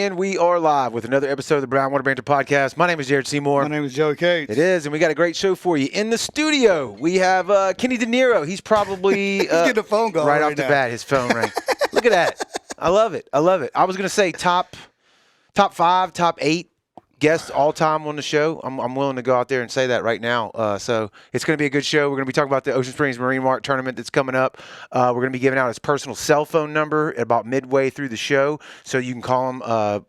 And we are live with another episode of the Brown Water Banter podcast. My name is Jared Seymour. My name is Joey Cates. It is, and we got a great show for you. In the studio, we have Kenny DiNero. He's probably He's getting a phone call right off the bat. His phone rang. Look at that. I love it. I love it. I was going to say top 5, top 8 guests all time on the show. I'm willing to go out there and say that right now. So it's going to be a good show. We're going to be talking about the Ocean Springs Marine Mart tournament that's coming up. We're going to be giving out his personal cell phone number about midway through the show, so you can call him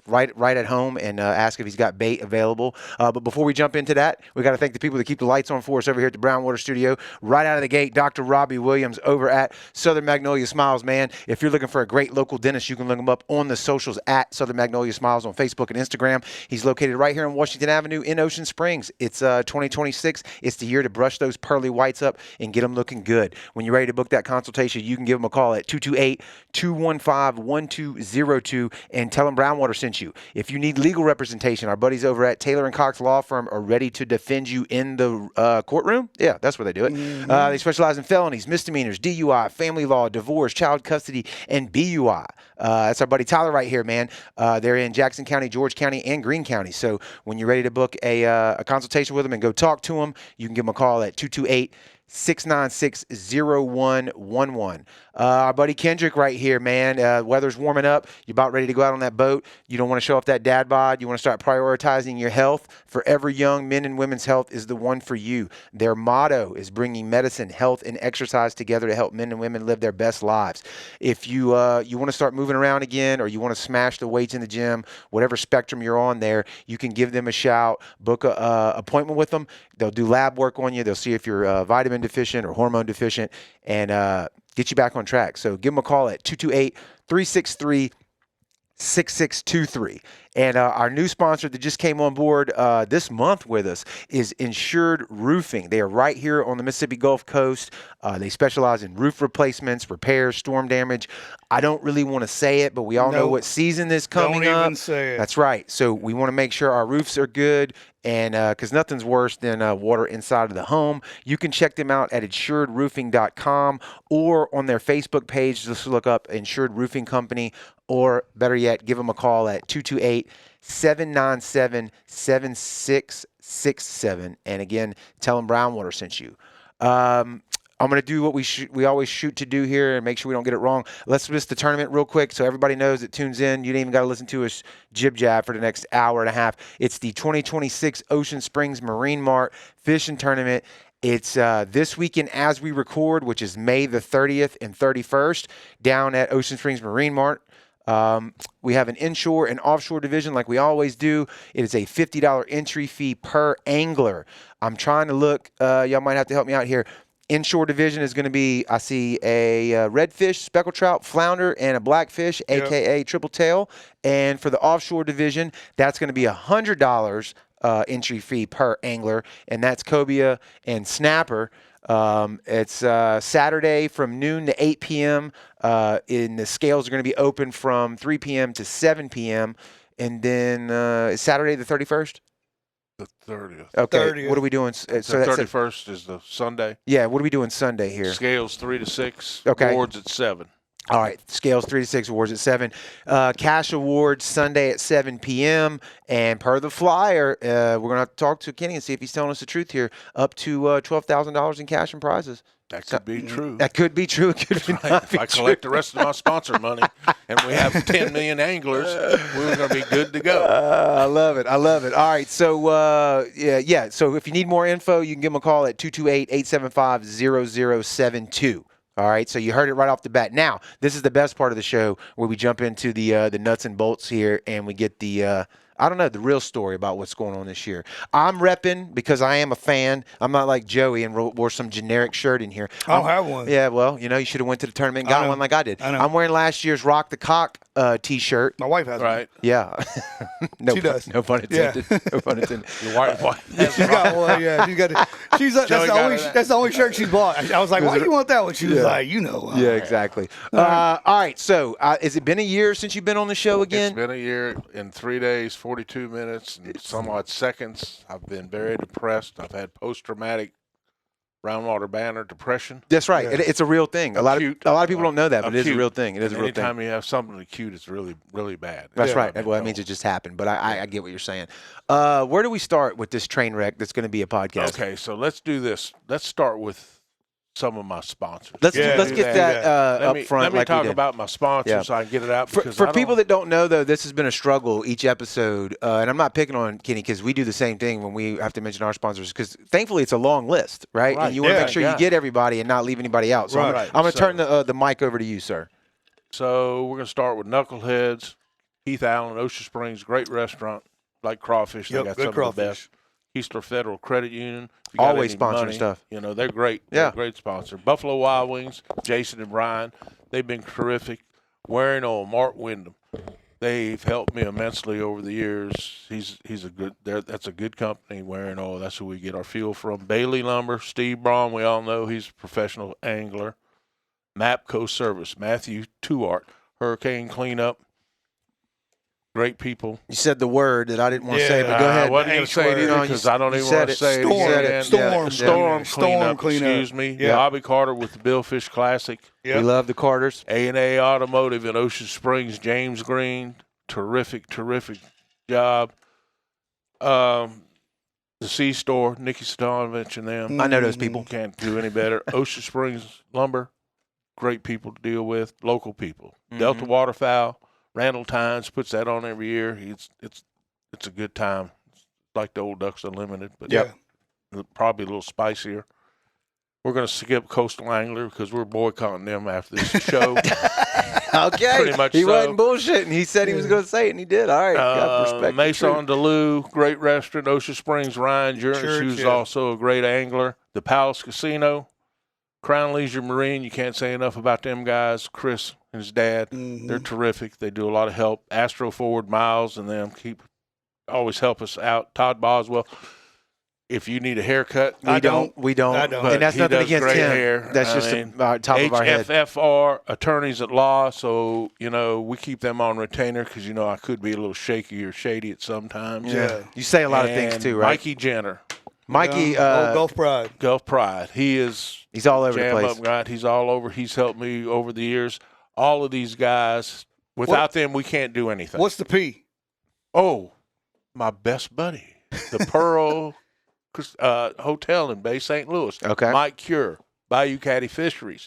right at home and ask if he's got bait available. But before we jump into that, we got to thank the people that keep the lights on for us over here at the Brown Water Studio. Right out of the gate, Dr. Robbie Williams over at Southern Magnolia Smiles, man. If you're looking for a great local dentist, you can look him up on the socials at Southern Magnolia Smiles on Facebook and Instagram. He's located right here on Washington Avenue in Ocean Springs. It's 2026. It's the year to brush those pearly whites up and get them looking good. When you're ready to book that consultation, you can give them a call at 228-215-1202 and tell them Brown Water sent you. If you need legal representation, our buddies over at Taylor & Cox Law Firm are ready to defend you in the courtroom. Yeah, that's where they do it. They specialize in felonies, misdemeanors, DUI, family law, divorce, child custody, and BUI. That's our buddy Tyler right here, man. They're in Jackson County, George County, and Greene County. So when you're ready to book a consultation with them and go talk to them, you can give them a call at 228-696-0111. Our buddy Kendrick right here, man. Weather's warming up. You're about ready to go out on that boat. You don't want to show off that dad bod. You want to start prioritizing your health. Forever Young Men and Women's Health is the one for you. Their motto is bringing medicine, health, and exercise together to help men and women live their best lives. If you want to start moving around again, or you want to smash the weights in the gym, whatever spectrum you're on there, you can give them a shout. Book a appointment with them. They'll do lab work on you. They'll see if you're vitamin deficient or hormone deficient, and get you back on track. So give them a call at 228-363-6623. And our new sponsor that just came on board this month with us is Insured Roofing. They are right here on the Mississippi Gulf Coast. They specialize in roof replacements, repairs, storm damage. I don't really want to say it, but we all know what season is coming up. Don't even say it. That's right. So we want to make sure our roofs are good, and because nothing's worse than water inside of the home. You can check them out at insuredroofing.com or on their Facebook page. Just look up Insured Roofing Company, or better yet, give them a call at 228-797-7667. And again, tell them Brown Water sent you. I'm going to do what we always shoot to do here and make sure we don't get it wrong. Let's list the tournament real quick so everybody knows that tunes in. You didn't even got to listen to us jib-jab for the next hour and a half. It's the 2026 Ocean Springs Marine Mart Fishing Tournament. It's this weekend as we record, which is May the 30th and 31st, down at Ocean Springs Marine Mart. We have an inshore and offshore division like we always do. It is a $50 entry fee per angler. I'm trying to look. Y'all might have to help me out here. Inshore division is going to be, I see a redfish, speckled trout, flounder, and a blackfish, a.k.a. tripletail. And for the offshore division, that's going to be $100 entry fee per angler, and that's cobia and snapper. It's Saturday from noon to 8 p.m. The scales are going to be open from 3 p.m. to 7 p.m. And then Saturday the 31st? The 30th. Okay. 30th. What are we doing? The 31st is the Sunday. Yeah, what are we doing Sunday here? Scales 3 to 6. Okay. Awards at 7. All right, scales 3 to 6, awards at 7. Cash awards Sunday at 7 p.m. And per the flyer, we're going to have to talk to Kenny and see if he's telling us the truth here, up to $12,000 in cash and prizes. That could be true. That could be true. It could not If be I true. collect the rest of my sponsor money and we have 10 million anglers, we're going to be good to go. I love it. I love it. All right. So, yeah. So if you need more info, you can give them a call at 228-875-0072. All right, so you heard it right off the bat. Now, this is the best part of the show where we jump into the nuts and bolts here, and we get the the real story about what's going on this year. I'm repping because I am a fan. I'm not like Joey and wore some generic shirt in here. I don't have one. Yeah, well, you should have went to the tournament and got one like I did. I know. I'm wearing last year's Rock the Cock T-shirt. My wife has one. Right. Yeah. She does. No pun intended. Yeah. No pun intended. Your wife has She's got one. Yeah, she's got it. That's the only shirt she's bought. I was like, why do you want that one? She was like, Yeah, exactly. All right. So, has it been a year since you've been on the show again? It's been a year in 3 days, 42 minutes, and some odd seconds. I've been very depressed. I've had post-traumatic Brown Water Banter depression. That's right. Yeah. It's a real thing. A lot of people don't know that, but it is a Acute. real thing. It is a real thing. Anytime you have something acute, it's really, really bad. That's Yeah. right. Well, that means it just happened. But I get what you're saying. Where do we start with this train wreck that's going to be a podcast? Okay, so let's do this. Let's start with some of my sponsors. Let's Yeah, get do that up front. Let me like talk we did. about my sponsors Yeah. so I can get it out. For people that don't know, though, this has been a struggle each episode. And I'm not picking on Kenny because we do the same thing when we have to mention our sponsors because thankfully it's a long list, right? Right. And you want to Yeah. make sure you get everybody and not leave anybody out. So Right. I'm going to So- turn the mic over to you, sir. So we're going to start with Knuckleheads, Keith Allen, Ocean Springs, great restaurant, like crawfish. Yep, they got good some of the crawfish. best. Keistler Federal Credit Union. If you got Always any sponsoring money, stuff. You know, they're great. Yeah. They're a great sponsor. Buffalo Wild Wings, Jason and Brian, they've been terrific. Wearing on Mark Wyndham. They've helped me immensely over the years. He's a good. That's a good company. Wearing Oil. That's who we get our fuel from. Bailey Lumber. Steve Braun. We all know he's a professional angler. Mapco Service. Matthew Tuart. Hurricane Cleanup. Great people. You said the word that I didn't want to Yeah. say, but go ahead. I wasn't going to say it H-word. either No, because you- I don't you even said want to it. say it Storm. again. Storm. Storm Storm cleanup. cleanup. Excuse me. Yeah. Bobby Carter with the Billfish Classic. Yep. We love the Carters. A&A Automotive in Ocean Springs, James Green, terrific job. The C Store, Nikki Stonovich and them. I know those people. Can't do any better. Ocean Springs Lumber, great people to deal with, local people. Delta Waterfowl, Randall Tynes puts that on every year. It's a good time. It's like the old Ducks Unlimited, but Yeah. probably a little spicier. We're going to skip Coastal Angler because we're boycotting them after this show. Okay. Pretty much he so. wasn't bullshitting. He said he was going to say it, and he did. All right. Got respect. for Mason truth. Duluth, great restaurant. Ocean Springs, Ryan Jurgens, Church, who's yeah. also a great angler. The Palace Casino, Crown Leisure Marine. You can't say enough about them guys. Chris and his dad, they're terrific. They do a lot of help. Astro Forward, Miles, and them always help us out. Todd Boswell. If you need a haircut, We don't. I don't. And that's he nothing does against great him. hair. That's I just mean, top of our head. HFFR, attorneys at law. So, we keep them on retainer because, I could be a little shaky or shady at sometimes. Yeah. You say a lot of things And too, right? Mikey Jenner, Mikey, Gulf Pride. Gulf Pride. He is he's all over the jam place. up guy. He's all over. He's helped me over the years. All of these guys, without them, we can't do anything. What's the P? Oh, my best buddy, the Pearl Hotel in Bay St. Louis. Okay. Mike Cure, Bayou Caddy Fisheries.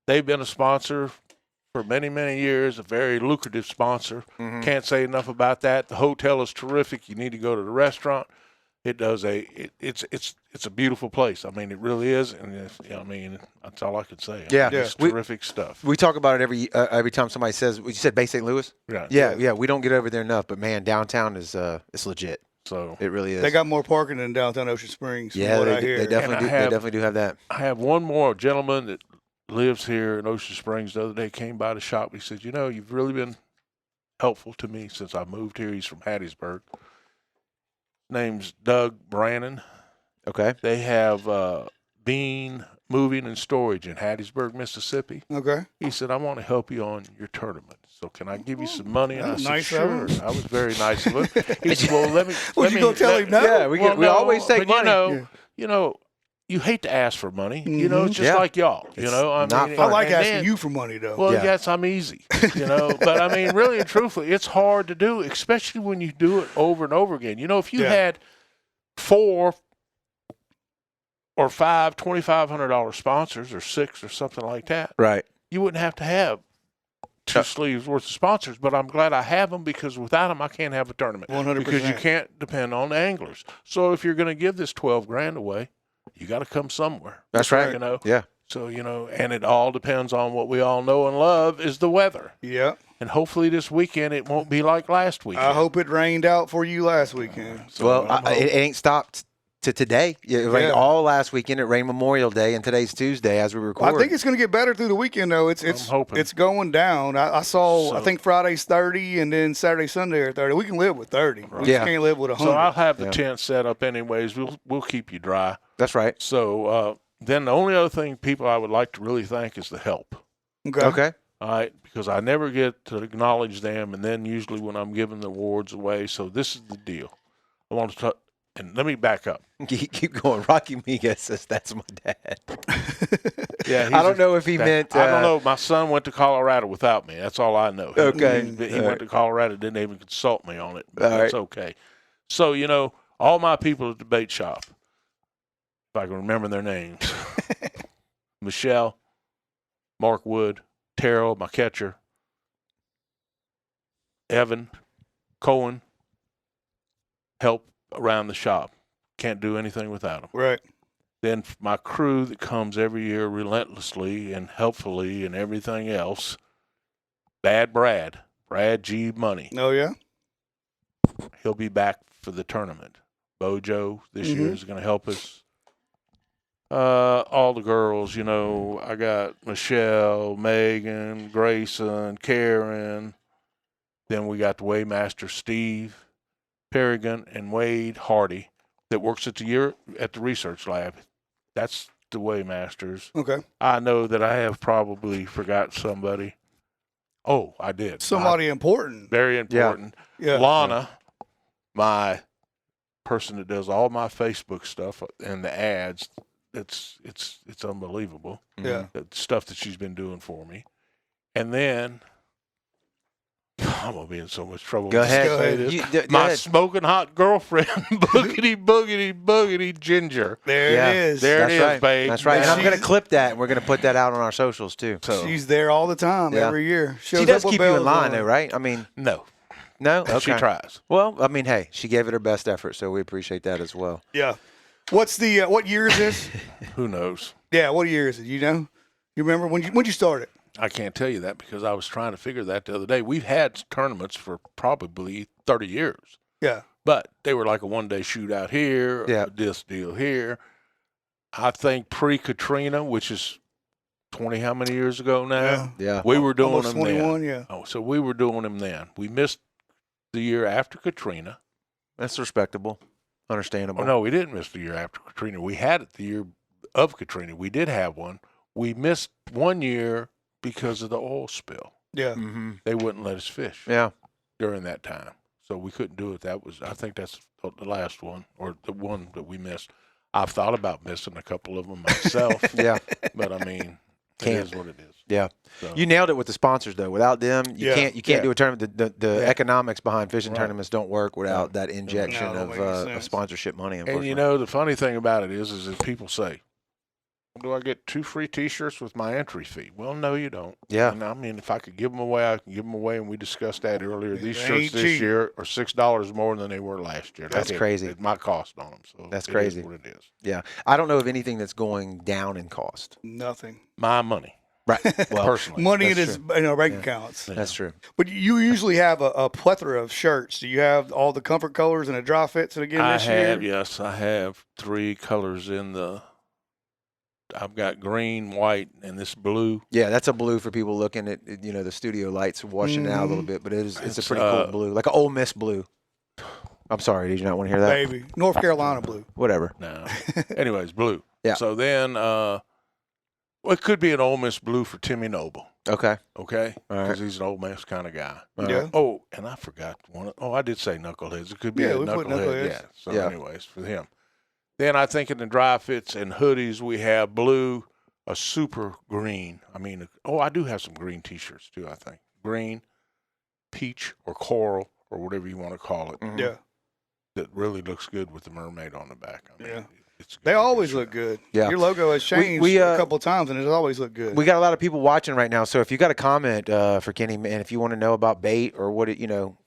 They've been a sponsor for many, many years, a very lucrative sponsor. Mm-hmm. Can't say enough about that. The hotel is terrific. You need to go to the restaurant. It's a beautiful place. I mean, it really is, and that's all I could say. Yeah. It's We- terrific stuff. We talk about it every time somebody says. You said Bay St. Louis. Right. Yeah. We don't get over there enough, but man, downtown is it's legit. So It really is. They got more parking than downtown Ocean Springs. From yeah, what they, I hear. they definitely And do. I They have- definitely do have that. I have one more gentleman that lives here in Ocean Springs. The other day came by the shop. He said, you've really been helpful to me since I moved here. He's from Hattiesburg. Name's Doug Brannon. Okay. They have bean moving and storage in Hattiesburg, Mississippi. Okay. He said, I want to help you on your tournament. So can I give you some money? And I That's said, nice of sure. him. I was very nice of him. He said, well, let me. Was let you me- gonna tell him no? Yeah, we always take but money. You hate to ask for money. It's just Yeah. like y'all. It's I not mean, fun. I like and asking then- you for money though. Well, Yeah. yes, I'm easy, But I mean, really and truthfully, it's hard to do, especially when you do it over and over again. If you Yeah. had 4 or 5 $2,500 sponsors or 6 or something like that, Right. you wouldn't have to have 2 sleeves worth of sponsors. But I'm glad I have them because without them, I can't have a tournament. 100%. Because you can't depend on the anglers. So if you're going to give this $12,000 away, you got to come somewhere. That's right. Yeah. So, and it all depends on what we all know and love is the weather. Yeah. And hopefully this weekend it won't be like last weekend. I hope it rained out for you last weekend. So Well, I'm it ain't stopped to today. It rained Yeah. all last weekend. It rained Memorial Day, and today's Tuesday as we record. I think it's going to get better through the weekend, though. It's I'm hoping. it's going down. I saw. I So- think Friday's 30, and then Saturday, Sunday are 30. We can live with 30. We Yeah. just can't live with 100. so I'll have the Yeah. tent set up anyways. We'll keep you dry. That's right. So then the only other thing people I would like to really thank is the help. Okay. All right, because I never get to acknowledge them, and then usually when I'm giving the awards away. So this is the deal. I want to and let me back up. Keep going. Rocky Miga says that's my dad. Yeah, I don't know if he meant. I don't know. My son went to Colorado without me. That's all I know. Okay. He went to Colorado, didn't even consult me on it. But All that's right. okay. So, all my people at the bait shop, if I can remember their names, Michelle, Mark Wood, Terrell, my catcher, Evan, Cohen, help around the shop. Can't do anything without them. Right. Then my crew that comes every year relentlessly and helpfully and everything else, Bad Brad G. Money. Oh, yeah? He'll be back for the tournament. Bojo this year is going to help us. All the girls, I got Michelle, Megan, Grayson, Karen. Then we got the weighmaster Steve Perrigan and Wade Hardy that works at the research lab. That's the weighmasters. Okay. I know that I have probably forgot somebody. Oh, I did. Somebody important. Very important. Yeah. Lana, my person that does all my Facebook stuff and the ads. It's unbelievable. Yeah. The stuff that she's been doing for me. And then I'm gonna be in so much trouble. Go to ahead. say this. Go My ahead. smoking hot girlfriend, boogity Ginger. There it is. There That's it is, right. babe. That's right. And I'm She's- going to clip that, and we're going to put that out on our socials too. So, She's there all the time, Yeah. every year. Shows She does up with keep you in bells line, on. though, right? I mean, no, no. Okay. she tries. Well, I mean, hey, she gave it her best effort, so we appreciate that as well. Yeah. What's the what year is this? Who knows? Yeah, what year is it? You know? You remember when you started? I can't tell you that because I was trying to figure that the other day. We've had tournaments for probably 30 years, Yeah. but they were like a one-day shootout here, Yeah. this deal here. I think pre-Katrina, which is 20 how many years ago now, Yeah. we were doing Almost them 21, then. yeah. Oh, so we were doing them then. We missed the year after Katrina. That's respectable. Understandable. Oh, no, we didn't miss the year after Katrina. We had it the year of Katrina. We did have one. We missed 1 year because of the oil spill. Yeah. Mm-hmm. They wouldn't let us fish Yeah. during that time. So we couldn't do it. I think that's the last one or the one that we missed. I've thought about missing a couple of them myself. Yeah. But I mean, Can't. it is what it is. Yeah. So, You nailed it with the sponsors, though. Without them, you Yeah. can't Yeah. do a tournament. The economics behind fishing Right. tournaments don't work without that injection No, that of don't make any sense. sponsorship money. and Unfortunately. the funny thing about it is that people say, do I get 2 free T-shirts with my entry fee? Well, no, you don't. Yeah. And I mean, if I could give them away, I can give them away. And we discussed that earlier. These They shirts ain't this cheap. year are $6 more than they were last year. That's it. crazy. It's my cost on them. So That's it crazy. is what it is. Yeah. I don't know of anything that's going down in cost. Nothing. My money, Right. Well, personally. Money in that's his bank accounts. that's true. But you usually have a plethora of shirts. Do you have all the comfort colors and the dry fits again I this have, year? yes, I have 3 colors in the. I've got green, white, and this blue. Yeah, that's a blue for people looking at the studio lights washing out a little bit, but it's a It's, pretty cool blue, like an Ole Miss blue. I'm sorry, did you not want to hear that? Baby. North Carolina blue. Whatever. No. Anyways, blue. Yeah. So then, it could be an Ole Miss blue for Timmy Noble. Okay. Okay, All right. because he's an Ole Miss kind of guy. All Yeah. right. Oh, and I forgot one. Oh, I did say knuckleheads. It could be Yeah, a we put knucklehead. knuckleheads. Yeah. So, Yeah. anyways, for him. Then I think in the dry fits and hoodies we have blue, a super green. I mean, I do have some green T-shirts too. I think green, peach, or coral, or whatever you want to call it. Mhm. Yeah. That really looks good with the mermaid on the back. I mean, Yeah. it's a They good always shirt. look good. Yeah. Your logo has changed we, a couple of times, and it's always looked good. We got a lot of people watching right now, so if you got a comment for Kenny, and if you want to know about bait or what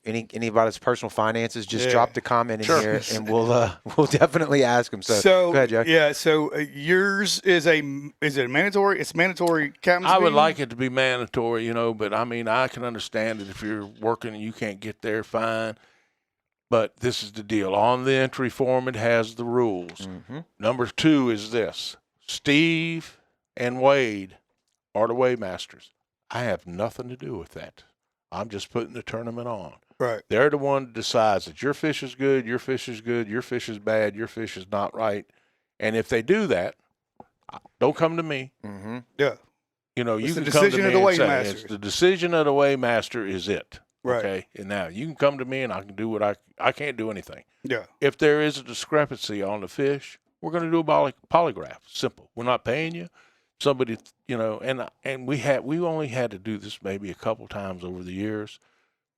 any about his personal finances, just Yeah. drop the comment in Sure. here, and we'll definitely ask him. So, go ahead, Joe. yeah. So yours is it mandatory? It's mandatory captain's I would fee? like it to be mandatory, but I mean, I can understand it if you're working and you can't get there, fine. But this is the deal. On the entry form, it has the rules. Mm-hmm. Number 2 is this. Steve and Wade are the weightmasters. I have nothing to do with that. I'm just putting the tournament on. Right. They're the one that decides that your fish is good, your fish is good, your fish is bad, your fish is not right. And if they do that, don't come to me. Mm-hmm. Yeah. You It's can the come to decision me of the and say, weighmasters. it's the decision of the weighmaster is it. Right. Okay. And now you can come to me and I can do what I can't do anything. Yeah. If there is a discrepancy on the fish, we're going to do a polygraph. Simple. We're not paying you. Somebody, and we only had to do this maybe a couple times over the years.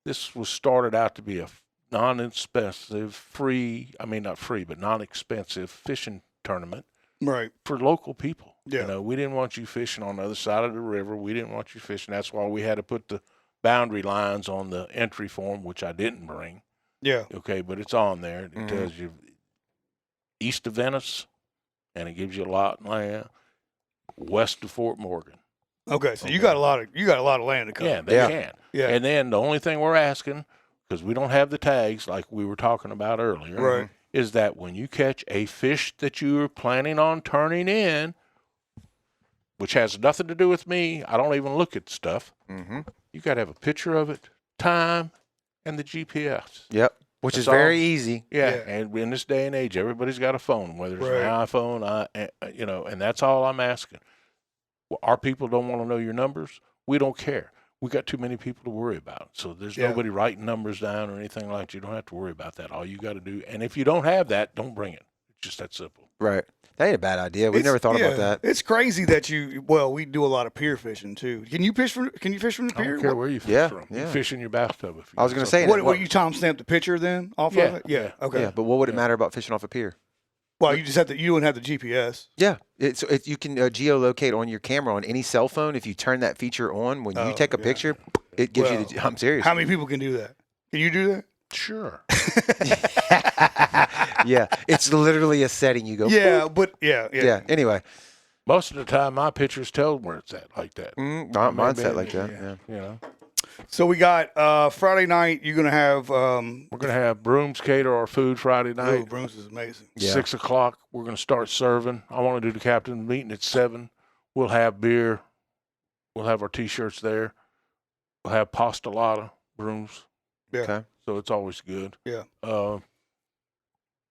This was started out to be a non-expensive, not free, but non-expensive fishing tournament Right. for local people. Yeah. We didn't want you fishing on the other side of the river. We didn't want you fishing. That's why we had to put the boundary lines on the entry form, which I didn't bring. Yeah. Okay, but it's on there. It tells you east of Venice, and it gives you a lot of land west of Fort Morgan. Okay, so you got a lot of land to cover. Yeah, they can. Yeah. And then the only thing we're asking, because we don't have the tags like we were talking about earlier, Right. is that when you catch a fish that you are planning on turning in, which has nothing to do with me, I don't even look at stuff. Mm-hmm. You got to have a picture of it, time, and the GPS. Yep. Which That's is very all. easy. Yeah. Yeah. And in this day and age, everybody's got a phone, whether it's Right. an iPhone, and that's all I'm asking. Well, our people don't want to know your numbers. We don't care. We got too many people to worry about. So there's nobody writing numbers down or anything like that. You don't have to worry about that. All you got to do, and if you don't have that, don't bring it. It's just that simple. Right. That ain't a bad idea. We never thought about that. It's crazy that we do a lot of pier fishing too. Can you fish from the I pier? don't care where you fish from. Yeah. You fish in your bathtub. If you I was got going to something. say, What you time stamp the picture then off of it? Yeah. Okay. yeah, but what would it matter about fishing off a pier? Well, you wouldn't have the GPS. Yeah, you can geolocate on your camera on any cell phone. If you turn that feature on, when you take a picture, it gives you the. I'm serious. How many people can do that? Can you do that? Sure. Yeah, it's literally a setting. You go. Yeah, boop. but Yeah. Anyway, Most of the time, my pictures tell where it's at like that. mine's set like that. Yeah. You know, So we got Friday night. You're gonna have. we're gonna have Brooms cater our food Friday night. Oh, Brooms is amazing. Yeah. 6 o'clock. We're gonna start serving. I want to do the captain's meeting at 7. We'll have beer. We'll have our T-shirts there. We'll have pastelata, Brooms. Yeah. Okay. So it's always good. Yeah.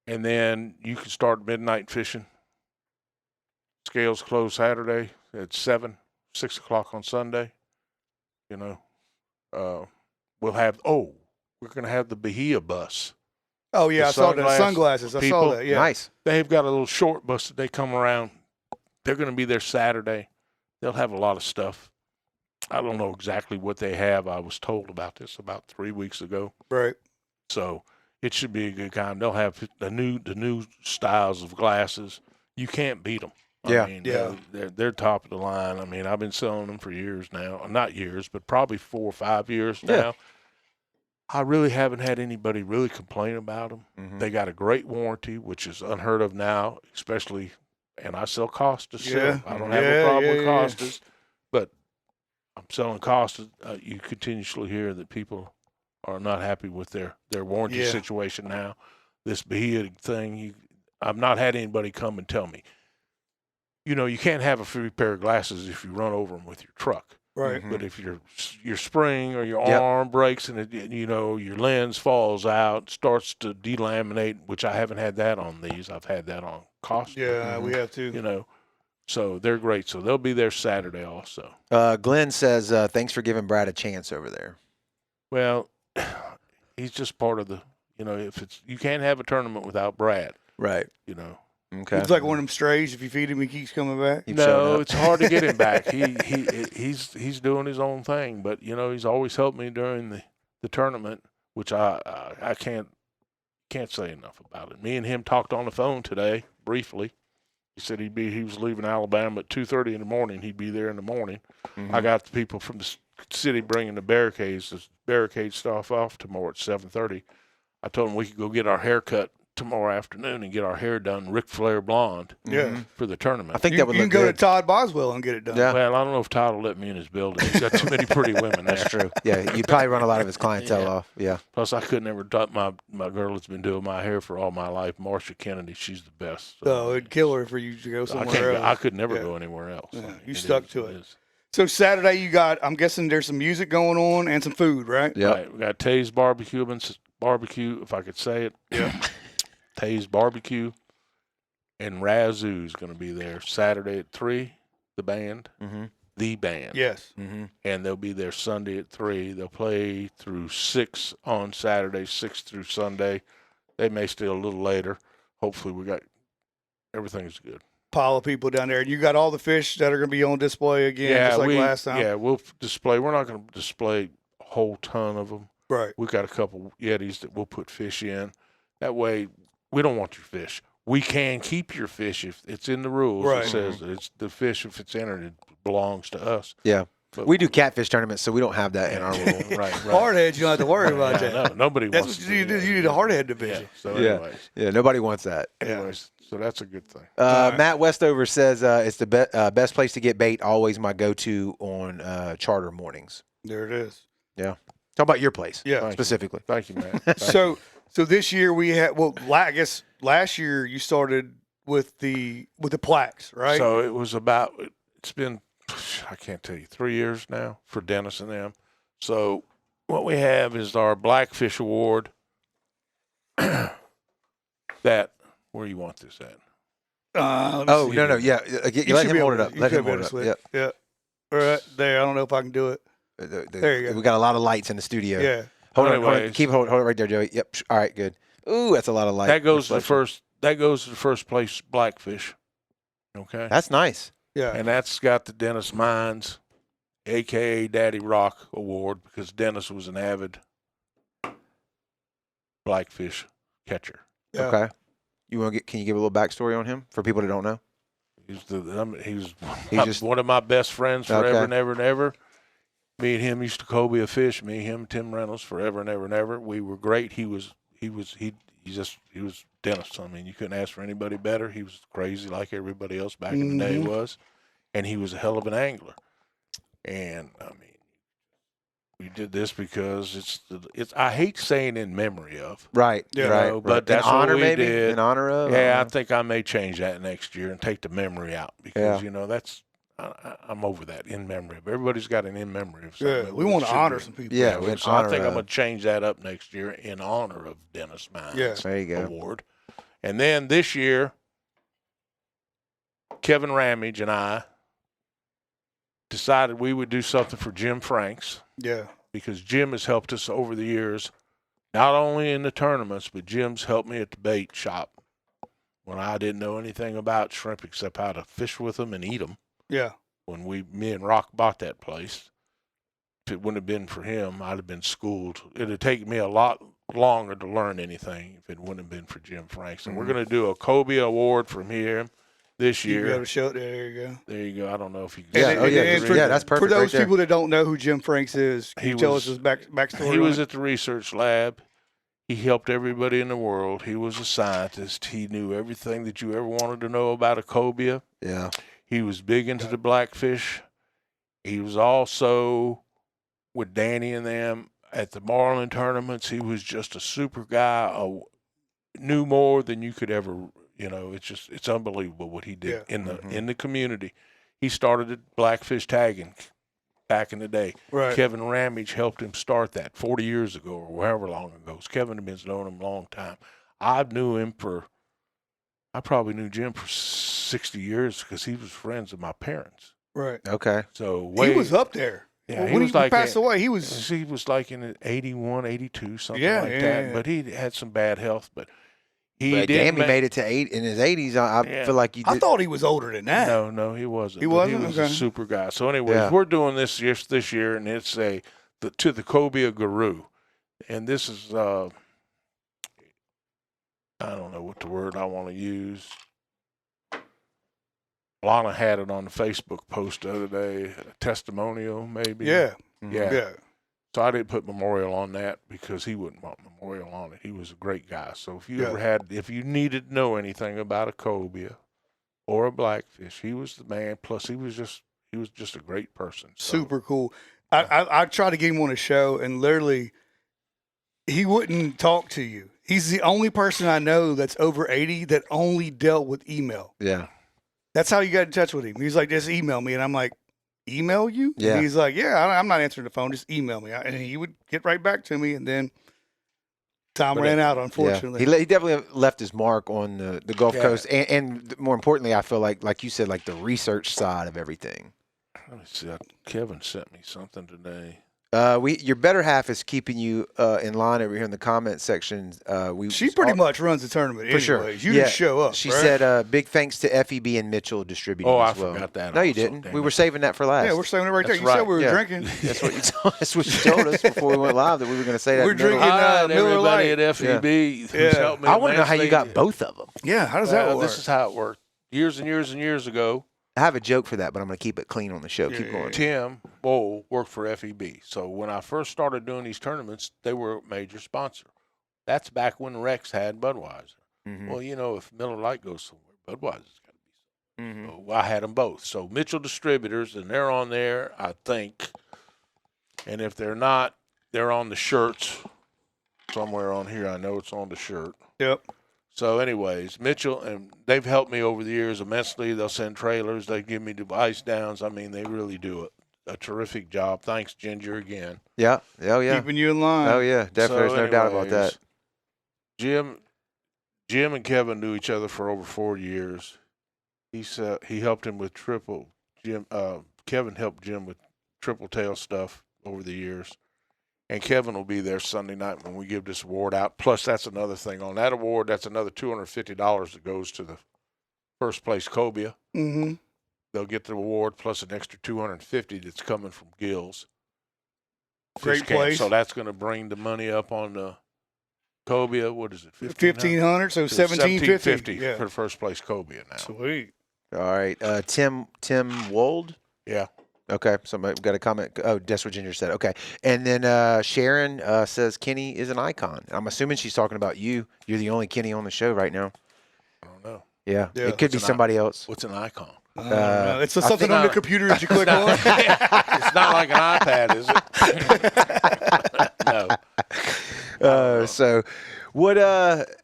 And then you can start midnight fishing. Scales close Saturday at 7, 6 o'clock on Sunday. We'll have, we're going to have the Bahia bus. Oh yeah, The I saw the sunglasses. I saw people. that. Yeah. Nice. They've got a little short bus that they come around. They're going to be there Saturday. They'll have a lot of stuff. I don't know exactly what they have. I was told about this about 3 weeks ago. Right. So it should be a good time. They'll have the new styles of glasses. You can't beat them. Yeah. I mean, Yeah. they're top of the line. I mean, I've been selling them for years now. Not years, but probably 4 or 5 years Yeah. now. I really haven't had anybody really complain about them. Mhm. They got a great warranty, which is unheard of now, especially. And I sell Costas. Yeah. I don't have a Yeah, problem yeah, with yeah. Costas, but I'm selling Costas. You continuously hear that people are not happy with their warranty Yeah. situation now. This Bahia thing, I've not had anybody come and tell me, you can't have a free pair of glasses if you run over them with your truck. Right. Mhm. But if your spring or your Yep. arm breaks and your lens falls out, starts to delaminate, which I haven't had that on these. I've had that on Costa. Yeah, we have to. So they're great. So they'll be there Saturday also. Glenn says, "Thanks for giving Brad a chance over there." Well, he's just part of the. You can't have a tournament without Brad. Right. Okay. It's like one of them strays. If you feed him, he keeps coming back. Keep showing No, up. it's hard to get him back. He's doing his own thing, but he's always helped me during the tournament, which I can't say enough about it. Me and him talked on the phone today briefly. He said he was leaving Alabama at 2:30 in the morning. He'd be there in the morning. Mhm. I got the people from the city bringing the barricade stuff off tomorrow at 7:30. I told him we could go get our hair cut tomorrow afternoon and get our hair done Ric Flair blonde Yeah. for the tournament. I think You, that would you look can go good. to Todd Boswell and get it done. Yeah. Well, I don't know if Todd will let me in his building. He's got too many pretty women there. That's true. Yeah, you probably run a lot of his clientele off. Yeah. Plus, I could never dump my girl that's been doing my hair for all my life, Marcia Kennedy. She's the best. So it'd kill her for you to go somewhere else. I could never Yeah. go anywhere else. Yeah, I mean, you it stuck is to what it. is. So Saturday you got, I'm guessing there's some music going on and some food, right? Yeah. Right, we got Tay's barbecue, if I could say it. Yeah. Tay's barbecue, and Razoo's going to be there Saturday at 3. The band. Mm-hmm. the band. Yes. Mm-hmm. And they'll be there Sunday at 3. They'll play through 6 on Saturday, 6 through Sunday. They may stay a little later. Hopefully everything's good. Pile of people down there. And you got all the fish that are going to be on display again, just like last time. Yeah, we'll display. We're not going to display a whole ton of them. Right. We've got a couple Yetis that we'll put fish in. That way, we don't want your fish. We can keep your fish if it's in the rules. Right. It says that it's the fish, if it's entered, it belongs to us. Yeah. But We do catfish tournaments, so we don't have that in our rule. right. Hardheads, you don't have to worry about Yeah, that. no, nobody That's wants what to you do need. that. You need a hardhead division. Yeah. So Yeah. anyways, Yeah, nobody wants that. so that's a good thing. right. Matt Westover says it's the best place to get bait. Always my go-to on charter mornings. There it is. Yeah. Talk about your place. Yeah. Thank you. Specifically. Thank you, man. Thank you. So this year we had, I guess last year you started with the plaques, right? So it was it's been, I can't tell you, 3 years now for Dennis and them. So what we have is our Blackfish Award. Where you want this at? Oh, see no. here. Yeah. You Let should him be hold able it up. to- you Let should him be hold able it to up. slip. Yep. Yeah. Right there. I don't know if I can do it. There you go. We got a lot of lights in the studio. Yeah. Hold on. Anyways. Hold it right there, Joey. Yep. All right. Good. Ooh, that's a lot of light. That goes to the reflection. first place Blackfish. Okay. That's nice. Yeah. And that's got the Dennis Mann's, a.k.a. Daddy Rock Award, because Dennis was an avid Blackfish catcher. Yeah. Okay. Can you give a little backstory on him for people that don't know? He's just- one of my best friends forever Okay. and ever and ever. Me and him used to Cobia fish. Me, him, Tim Reynolds, forever and ever and ever. We were great. He was Dennis. I mean, you couldn't ask for anybody better. He was crazy like everybody else back in the day was, and he was a hell of an angler. And I mean, we did this because it's. I hate saying in memory of. Right. Yeah. Right. know, but right. that's in what honor, we maybe. did. In honor of. Yeah, I think I may change that next year and take the memory out because Yeah. that's. I'm over that in memory of. Everybody's got an in memory of something. Yeah. that We want to should honor be. some people. Yeah. In So I honor think I'm of. going to change that up next year in honor of Dennis Mann Yeah. There you go. Award. And then this year, Kevin Ramage and I decided we would do something for Jim Franks Yeah. because Jim has helped us over the years, not only in the tournaments, but Jim's helped me at the bait shop when I didn't know anything about shrimp except how to fish with them and eat them. Yeah. When me and Rock bought that place, if it wouldn't have been for him, I'd have been schooled. It'd have taken me a lot longer to learn anything if it wouldn't have been for Jim Franks. And we're going to do a Cobia Award from here this You year. got to show it. There you go. There you go. I don't know if you can. Yeah, And- oh, yeah, and yeah, that's perfect For those right there. people that don't know who Jim Franks is, can He you tell was- us his backstory? He was on it? at the research lab. He helped everybody in the world. He was a scientist. He knew everything that you ever wanted to know about a cobia. Yeah. He was big into the blackfish. He was also with Danny and them at the marlin tournaments. He was just a super guy. Knew more than you could ever. It's unbelievable what he did in the community. He started at blackfish tagging back in the day. Right. Kevin Ramage helped him start that 40 years ago or however long ago. Kevin had been knowing him a long time. I probably knew Jim for 60 years because he was friends with my parents. Right. Okay. So He was up there. Yeah, when he passed away, he was. He was like in 81, 82, something Yeah, like yeah, that. yeah. But he had some bad health. But he But did. damn, he made it to in his 80s. I Yeah. feel like you did. I thought he was older than that. No, he wasn't. He But wasn't? He was Okay. a super guy. So, anyways, Yeah. we're doing this year, and it's to the Cobia Guru, and this is I don't know what the word I want to use. Lana had it on the Facebook post the other day, a testimonial maybe. Yeah. Yeah. Yeah. So I didn't put memorial on that because he wouldn't want memorial on it. He was a great guy. So if you if you needed to know anything about a cobia or a blackfish, he was the man. Plus he was just a great person. So, Super cool. I tried to get him on a show, and literally, he wouldn't talk to you. He's the only person I know that's over 80 that only dealt with email. Yeah. That's how you got in touch with him. He's like, just email me. And I'm like, email you? Yeah. And he's like, yeah, I'm not answering the phone. Just email me. And he would get right back to me. And then time ran out, unfortunately. Yeah. He definitely left his mark on the Gulf Yeah. Coast. And more importantly, I feel like you said, like the research side of everything. Let me see. Kevin sent me something today. Your better half is keeping you in line over here in the comment section. She pretty much runs the tournament for sure. anyways. You just show up. She right? said, "Big thanks to FEB and Mitchell distributing." Oh, as I well. forgot that. No, you also, didn't. damn We it. were saving that for last. Yeah, we're saying it right there. That's You said right. we were Yeah. drinking. That's what you told. That's what you told us before we went live that we were going to say that. We're in the middle. drinking, Hi, Miller everybody Lite. at FEB who's Yeah. helped me. I want to know how you immensely. got both of them. Yeah, how does that Well, work? this is how it worked. Years and years and years ago, I have a joke for that, but I'm going to keep it clean on the show. Keep going. Tim Bowl worked for FEB. So when I first started doing these tournaments, they were a major sponsor. That's back when Rex had Budweiser. Mhm. Well, if Miller Lite goes somewhere, Budweiser's got to be. Mhm. So I had them both. So Mitchell Distributors, and they're on there, I think. And if they're not, they're on the shirts somewhere on here. I know it's on the shirt. Yep. So, anyways, Mitchell, and they've helped me over the years immensely. They'll send trailers. They give me the ice downs. I mean, they really do a terrific job. Thanks, Ginger, again. Yeah. Oh, yeah. Keeping you in line. Oh, yeah. Definitely. So There's no doubt about that. anyways, Jim and Kevin knew each other for over 4 years. He helped him with Kevin helped Jim with tripletail stuff over the years. And Kevin will be there Sunday night when we give this award out. Plus, that's another thing. On that award, that's another $250 that goes to the first place Cobia. Mm-hmm. They'll get the award plus an extra $250 that's coming from Gills. Great Fish Camp. place. So that's going to bring the money up on the Cobia. What is it? 1,500, so 1,750. for Yeah. the first place Cobia now. Sweet. All right. Tim Wold. Yeah. Okay. Somebody got a comment. Oh, that's what Ginger said. Okay. And then Sharon says Kenny is an icon. I'm assuming she's talking about you. You're the only Kenny on the show right now. I don't know. Yeah. Yeah. It could be What's an somebody else. What's an icon? I don't know. It's I something think on the I- computer that you click on. It's not like an iPad, is it? No. So what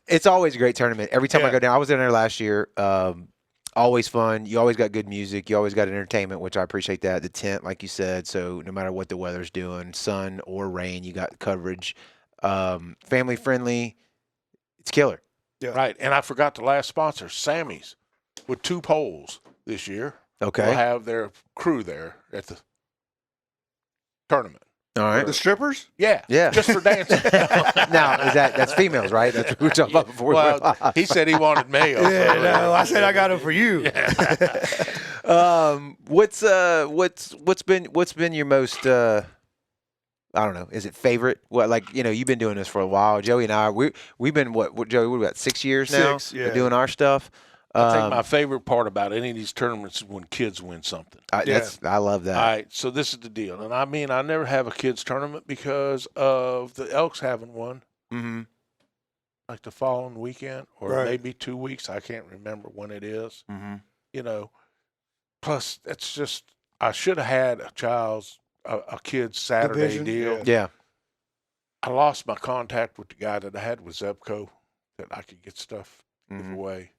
it's always a great tournament. Every time I Yeah. go down, I was in there last year. Always fun. You always got good music. You always got entertainment, which I appreciate that. The tent, like you said, so no matter what the weather's doing, sun or rain, you got coverage. Family friendly. It's killer. Right. And I forgot the last sponsor, Sammy's, with 2 poles this year. Okay. They'll have their crew there at the tournament. All right. The strippers? Yeah. Yeah. Just for dancing. Now, that's females, right? That's what we were talking about before. Well, he said he wanted male. Yeah, so- no, I said I got them for you. What's been your most I don't know, is it favorite? What, like, you've been doing this for a while. Joey and I, we've been what Joey, what about 6 years now? 6, yeah. Doing our stuff. I think my favorite part about any of these tournaments is when kids win something. I love that. All right, so this is the deal. And I mean, I never have a kids tournament because of the Elks having one, Mm-hmm. like the following weekend or Right. maybe 2 weeks. I can't remember when it is. Mm-hmm. Plus, it's just, I should have had a kid's Saturday Division, deal. yeah. Yeah. I lost my contact with the guy that I had with Zebco that I could get stuff give Mhm. away.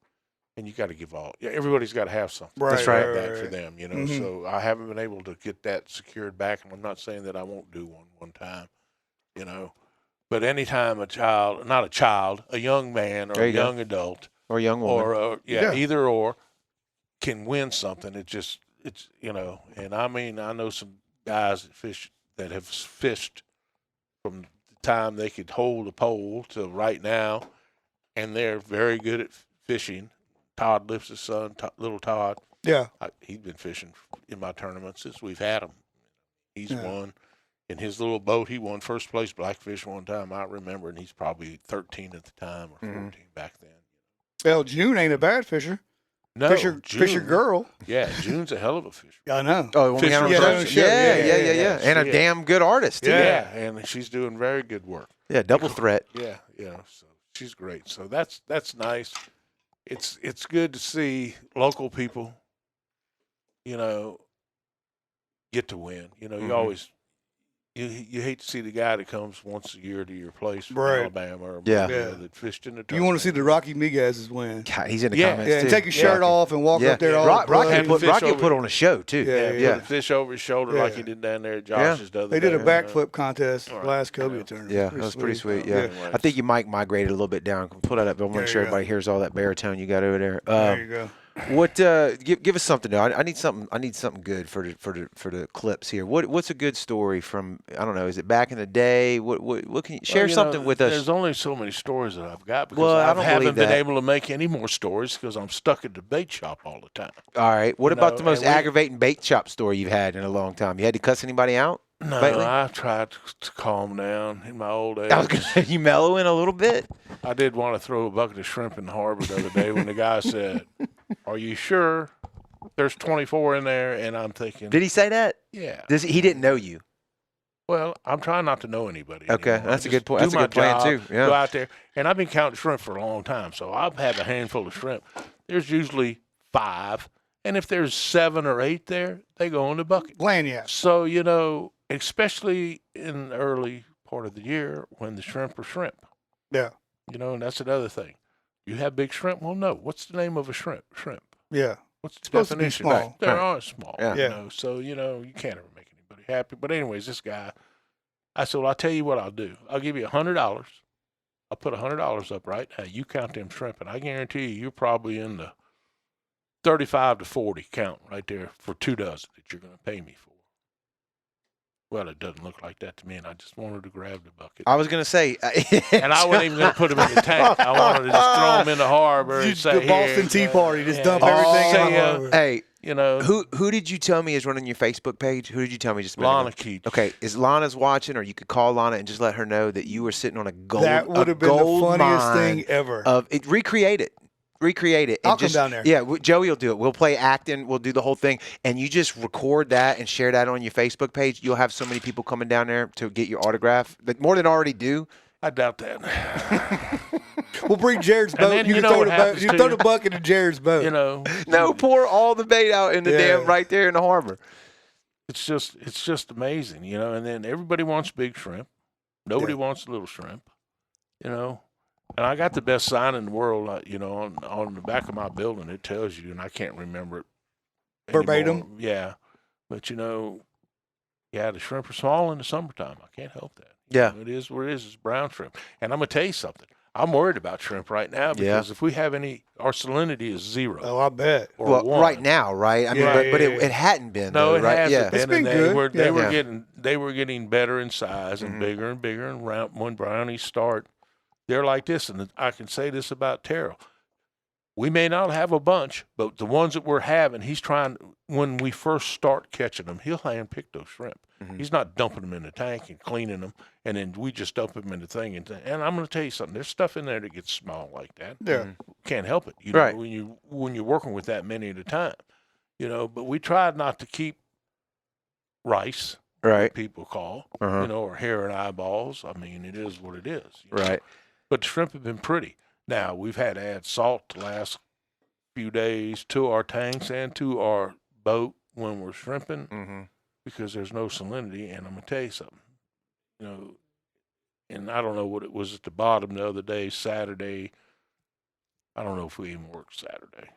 And you got to give all. Yeah, everybody's got to have something. Right, That's right. like that right, for right. them, Mhm. So I haven't been able to get that secured back, and I'm not saying that I won't do one time, But anytime a young man or There a you go. young adult, Or young woman. or Yeah. either or, can win something. And I mean, I know some guys that have fished from the time they could hold a pole to right now, and they're very good at fishing. Todd Lipps' son, little Todd. Yeah. He's been fishing in my tournaments since we've had him. He's Yeah. won. In his little boat, he won first place Blackfish one time, I remember, and he's probably 13 at the time or 14 back then. Well, June ain't a bad fisher. No, Fisher June, girl. Yeah, June's a hell of a fisher. I know. Oh, when we had her on Fisher the Brothers. show. Yeah, Yeah. And a Yeah. damn good artist, too. Yeah. And she's doing very good work. Yeah, double threat. Yeah, so she's great. So that's nice. It's good to see local people, get to win. You Mhm. always you hate to see the guy that comes once a year to your place from Right. Alabama or Yeah. that fished in the You want to see the Rocky Miguez's win. God, he's in the Yeah. comments, Yeah, too. take his shirt off and walk Yeah. up there all Rocky bloody. put- fish over- put on a show, too. Yeah, Put yeah. the fish over his shoulder Yeah. like he did down there at Josh's the other They did a day. backflip contest All right. last Cobia Yeah. tournament. Yeah, that was pretty sweet. Yeah. Anyways. I think your mic migrated a little bit down. Pull that up. I want to There make you sure go. everybody hears all that baritone you got over there. There you go. What give us something though. I need something. I need something good for the clips here. What's a good story from? I don't know. Is it back in the day? What can you share something with us? There's only so many stories that I've got because Well, I I don't haven't believe been that. able to make any more stories because I'm stuck at the bait shop all the time. All right. What about the most and aggravating bait shop story you've had in a long time? You had to cuss anybody out? No, lately? I've tried to calm down in my old age. I was gonna say, you mellowing a little bit. I did want to throw a bucket of shrimp in the harbor the other day when the guy said, "Are you sure there's 24 in there?" And I'm thinking, Did he say that? yeah. He didn't know you. Well, I'm trying not to know anybody. Okay, anymore. that's a I good just point. do That's a my good plan, job, too. Yeah. Go out there, and I've been counting shrimp for a long time, so I've had a handful of shrimp. There's usually 5, and if there's 7 or 8 there, they go in the bucket. Lanyard. So especially in the early part of the year when the shrimp are shrimp. Yeah. And that's another thing. You have big shrimp? Well, no. What's the name of a shrimp? Shrimp. Yeah. What's the Supposed to be definition? small. They are small. Yeah. So, you can't ever make anybody happy. But anyways, this guy, I said, well, I'll tell you what I'll do. I'll give you $100. I'll put $100 up right now. You count them shrimp, and I guarantee you're probably in the 35 to 40 count right there for 2 dozen that you're going to pay me for. Well, it doesn't look like that to me, and I just wanted to grab the bucket. I was gonna say, and I wasn't even going to put them in the tank. I wanted to just throw them in the harbor and say, the Boston Tea Party, just dump everything in the harbor. Hey, who who did you tell me is running your Facebook page? Who did you tell me just a minute Lana ago? Keach. Okay, is Lana's watching, or you could call Lana and just let her know that you were sitting on a gold. That would have been the funniest thing ever. Recreate it. And I'll come down there. Yeah, Joey will do it. We'll play acting. We'll do the whole thing, and you just record that and share that on your Facebook page. You'll have so many people coming down there to get your autograph, but more than already do. I doubt that. We'll bring Jared's boat. then You you can know throw what the boat. happens You can to throw you. the bucket in Jared's boat. No, pour all the bait out in the damn right there in the harbor. It's just amazing, And then everybody wants big shrimp. Nobody wants little shrimp, And I got the best sign in the world, on the back of my building. It tells you, and I can't remember it Verbatim? anymore. Yeah, but the shrimp are small in the summertime. I can't help that. Yeah. It is what it is. It's brown shrimp. And I'm going to tell you something. I'm worried about shrimp right now because if we have our salinity is 0. Oh, I bet. Or 1. Right now, right? I mean, but it hadn't been. No, though, it right? hasn't been. It's been and good. They were getting better in size and bigger and bigger. And when brownies start, they're like this. And I can say this about Terrell. We may not have a bunch, but the ones that we're having, he's trying, when we first start catching them, he'll hand pick those shrimp. He's not dumping them in the tank and cleaning them, and then we just dump them in the thing. And I'm going to tell you something. There's stuff in there that gets small like that. Yeah. Can't help it. Right. When you're working with that many at a time, But we tried not to keep rice, Right. people call, Uh-huh. or hair and eyeballs. I mean, it is what it is. Right. But the shrimp have been pretty. Now, we've had to add salt the last few days to our tanks and to our boat when we're shrimping. Mm-hmm. Because there's no salinity, and I'm going to tell you something, and I don't know what it was at the bottom the other day, Saturday. I don't know if we even worked Saturday.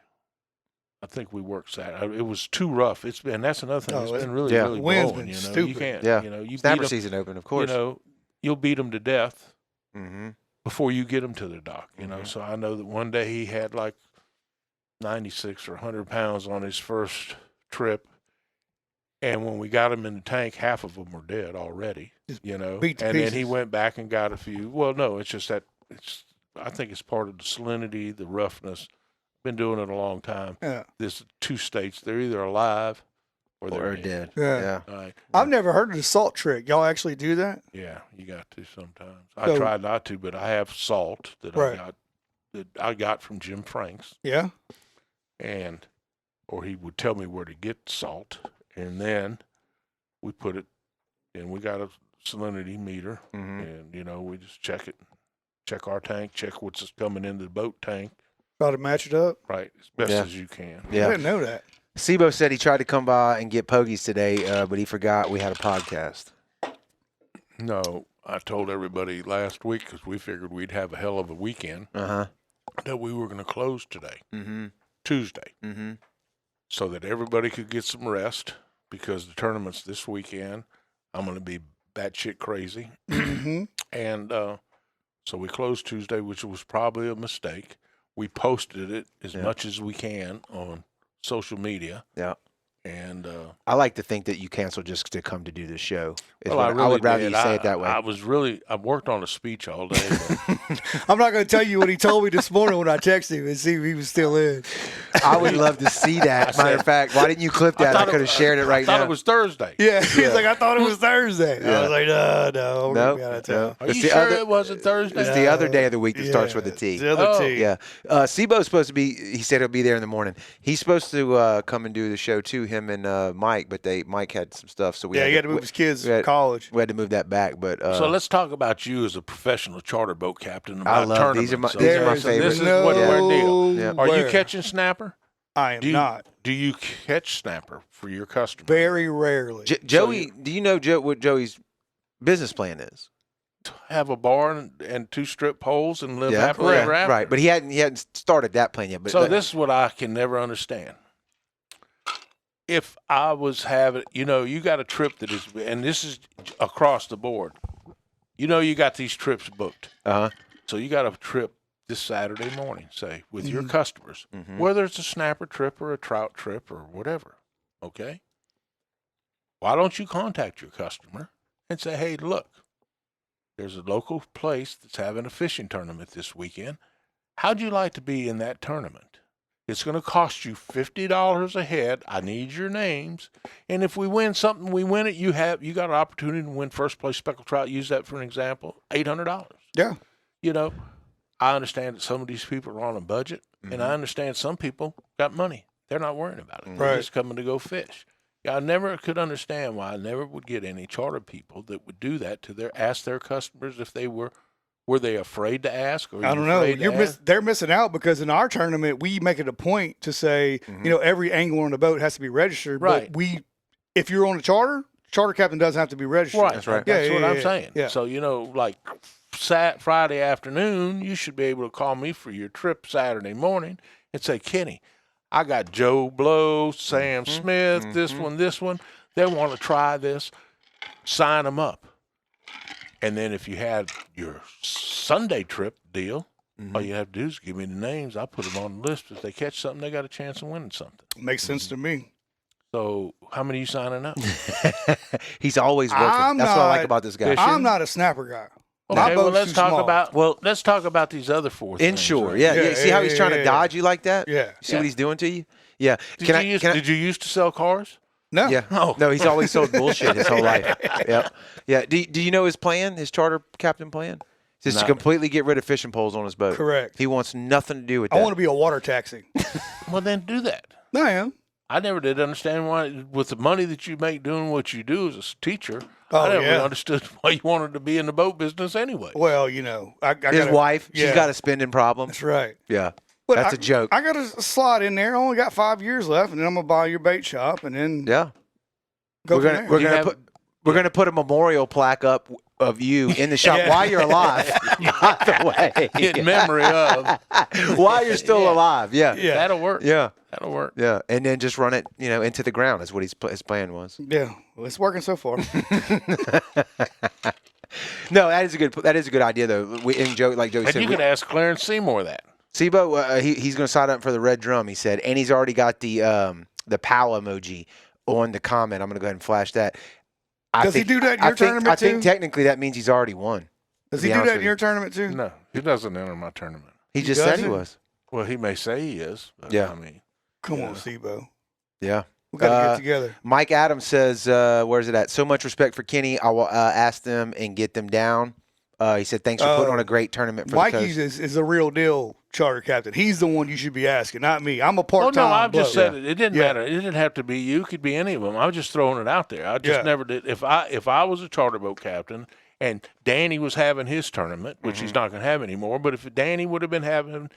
I think we worked Saturday. It was too rough. That's another thing. It's been really, really Wind's blowing. been You stupid. can't. Yeah. You Snapper beat 'em, season open, of course. you'll beat them to death Mm-hmm. before you get them to the dock. So I know that one day he had like 96 or 100 pounds on his first trip. And when we got him in the tank, half of them were dead already, Just And beat to then he pieces. went back and got a few. Well, no, it's just that I think it's part of the salinity, the roughness. Been doing it a long time. Yeah. There's 2 states. They're either alive or they're dead. Yeah. All right. I've never heard of the salt trick. Y'all actually do that? Yeah, you got to sometimes. I So- try not to, but I have salt that Right. I got from Jim Franks, Yeah. or he would tell me where to get salt. And then we put it, and we got a salinity meter, Mm-hmm. and we just check our tank, check what's coming into the boat tank, Try to match it up. right, as best Yeah. as you can. I Yeah. didn't know that. Sibo said he tried to come by and get pogies today, but he forgot we had a podcast. No, I told everybody last week because we figured we'd have a hell of a weekend Uh-huh. that we were going to close today, Mm-hmm. Tuesday, Mm-hmm. so that everybody could get some rest because the tournament's this weekend. I'm going to be batshit crazy. Mm-hmm. And so we closed Tuesday, which was probably a mistake. We posted it as much as we can on social media. Yeah. And I like to think that you canceled just to come to do this show. well, I would rather did. you say it that way. I worked on a speech all day. I'm not going to tell you what he told me this morning when I texted him and see if he was still in. I would love to see that. Matter of fact, why didn't you clip that? I could have shared it right I thought now. it was Thursday. Yeah, he's like, I thought it was Thursday. Yeah. I was like, no, we're Nope, gonna be out of town. nope. Are It's you the sure other- it wasn't Thursday? It's the other day of the week that starts with a It's T. the other Oh. T. Yeah. Sibo's supposed to be, he said he'll be there in the morning. He's supposed to come and do the show too, him and Mike, but Mike had some stuff. So we Yeah, he had to move his kids to college. We had to move that back. But So let's talk about you as a professional charter boat captain. I About love tournaments. these are my There's favorites. This is what we're deal. Yeah. Are you nowhere. catching snapper? I am not. Do you catch snapper for your customers? Very rarely. Joey, do you know what Joey's business plan is? Have a bar and 2 strip poles and live Yeah, happily ever after. right. But he hadn't started that plan yet. But So this is what I can never understand. If I was having, you got a trip that is, and this is across the board. You got these trips booked. So you got a trip this Saturday morning, say, with your customers, whether it's a snapper trip or a trout trip or whatever. Okay. Why don't you contact your customer and say, hey, look, there's a local place that's having a fishing tournament this weekend. How'd you like to be in that tournament? It's going to cost you $50 a head. I need your names. And if we win something, we win it. You got an opportunity to win first place speckled trout. Use that for an example. $800. Yeah. I understand that some of these people are on a budget, and I understand some people got money. They're not worrying about it. They're Right. just coming to go fish. I never could understand why I never would get any charter people that would do that ask their customers if they were they afraid to ask? Or I don't know. They're missing out because in our tournament, we make it a point to say, every angler on the boat has to be registered. Right. But if you're on a charter captain doesn't have to be registered. Right. That's right. That's what I'm saying. Yeah. So, like Friday afternoon, you should be able to call me for your trip Saturday morning and say, Kenny, I got Joe Blow, Sam Smith, this one. They want to try this. Sign them up. And then if you had your Sunday trip deal, all you have to do is give me the names. I put them on the list. If they catch something, they got a chance of winning something. Makes sense to me. So how many are you signing up? He's always working. That's what I like about this guy. Fishing. I'm not a snapper guy. Okay, well, boat's too small. let's talk about these other 4 things. Inshore. right? Yeah. See how he's trying to yeah. dodge you like that? Yeah. See what he's doing to you? Yeah. Did you used to sell cars? No. Yeah. Oh. No, he's always sold bullshit his whole life. Yep. Yeah. Do you know his plan, his charter captain plan? Just to No. completely get rid of fishing poles on his boat. Correct. He wants nothing to do with that. I want to be a water taxi. Well, then do that. I am. I never did understand why, with the money that you make doing what you do as a teacher, Oh, I never yeah. understood why you wanted to be in the boat business anyway. Well, I his wife, she's yeah. got a spending problem. That's right. Yeah. But That's a joke. I got a slot in there. I only got 5 years left, and then I'm gonna buy your bait shop, and then Yeah. go We're from gonna there. we're You gonna have- put we're gonna put a memorial plaque up of you in the shop Yeah. while you're alive. By the way, In memory of. while you're still alive. Yeah. Yeah. That'll work. Yeah. That'll work. Yeah. And then just run it, into the ground. Is what his plan was. Yeah, well, it's working so far. No, that is a good idea though. And Joe, like Joey And said, you could ask Clarence Seymour that. Sibo, he's going to sign up for the red drum. He said, and he's already got the POW emoji on the comment. I'm going to go ahead and flash that. Does he do that in your tournament I think too? technically that means he's already won. Does to he be do honest that with in you. your tournament too? No, he doesn't enter my tournament. He just said he doesn't? was. Well, he may say he is. But Yeah. I mean, Come Yeah. on, Sibo. Yeah. We got to get together. Mike Adams says, where's it at? So much respect for Kenny. I will ask them and get them down. He said, thanks for putting on a great tournament for the Mikey's coast. is a real deal charter captain. He's the one you should be asking, not me. I'm a oh part-time. no, I've just bloke. said it. It didn't Yeah. matter. It didn't have to be you. It could be any of them. I was just throwing it out there. I just Yeah. never did. If I was a charter boat captain and Danny was having his tournament, which he's not going to have anymore, but if Danny would have been having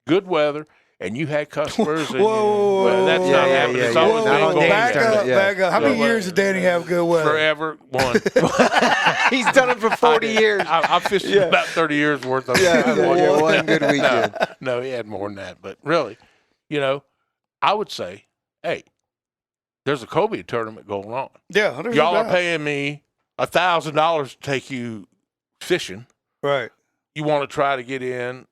good weather and you had customers, and Whoa. well, that's Yeah, not yeah, happening. yeah, It's yeah. always Not been on going Danny's Back up, tournament, yeah. back up. How many So, years did Danny have good weather? forever. One. He's done it for 40 years. I fished Yeah. about 30 years worth of it. Yeah, one good weekend. No, he had more than that. But really, I would say, hey, there's a Cobia tournament going on. Yeah, there's Y'all no are doubt. paying me $1,000 to take you fishing. Right. You want to try to get in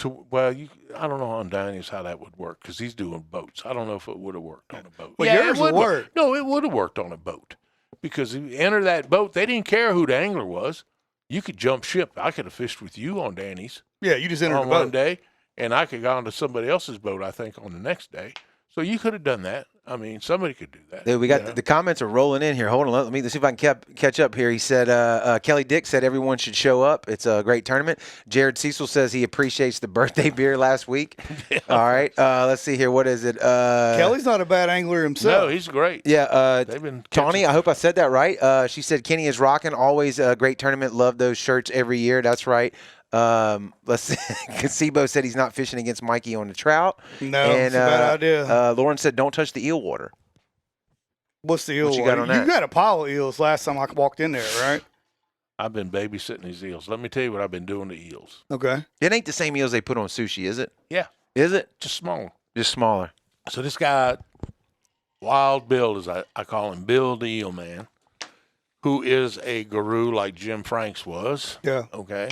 Well, I don't know on Danny's how that would work because he's doing boats. I don't know if it would have worked on a boat. Well, yours it would work. No, it would have worked on a boat because if you enter that boat, they didn't care who the angler was. You could jump ship. I could have fished with you on Danny's. Yeah, you just entered on the boat. one day, and I could go onto somebody else's boat, I think, on the next day. So you could have done that. I mean, somebody could do that. Dude, we got the comments are rolling in here. Hold on, let me see if I can catch up here. He said Kelly Dick said everyone should show up. It's a great tournament. Jared Cecil says he appreciates the birthday beer last week. Yeah. All right, let's see here. What is it? Kelly's not a bad angler himself. No, he's great. Yeah, they've been Tawny, I hope I said that right. She said Kenny is rocking. Always a great tournament. Love those shirts every year. That's right. Let's see. Sibo said he's not fishing against Mikey on the trout. No, it's a bad idea. Lauren said don't touch the eel water. What's the eel What you water? got on that? You got a pile of eels last time I walked in there, right? I've been babysitting these eels. Let me tell you what I've been doing to eels. Okay. It ain't the same eels they put on sushi, is it? Yeah. Is it? Just small. Just smaller. So this guy, Wild Bill, as I call him, Bill the Eel Man, who is a guru like Jim Franks was. Yeah. Okay.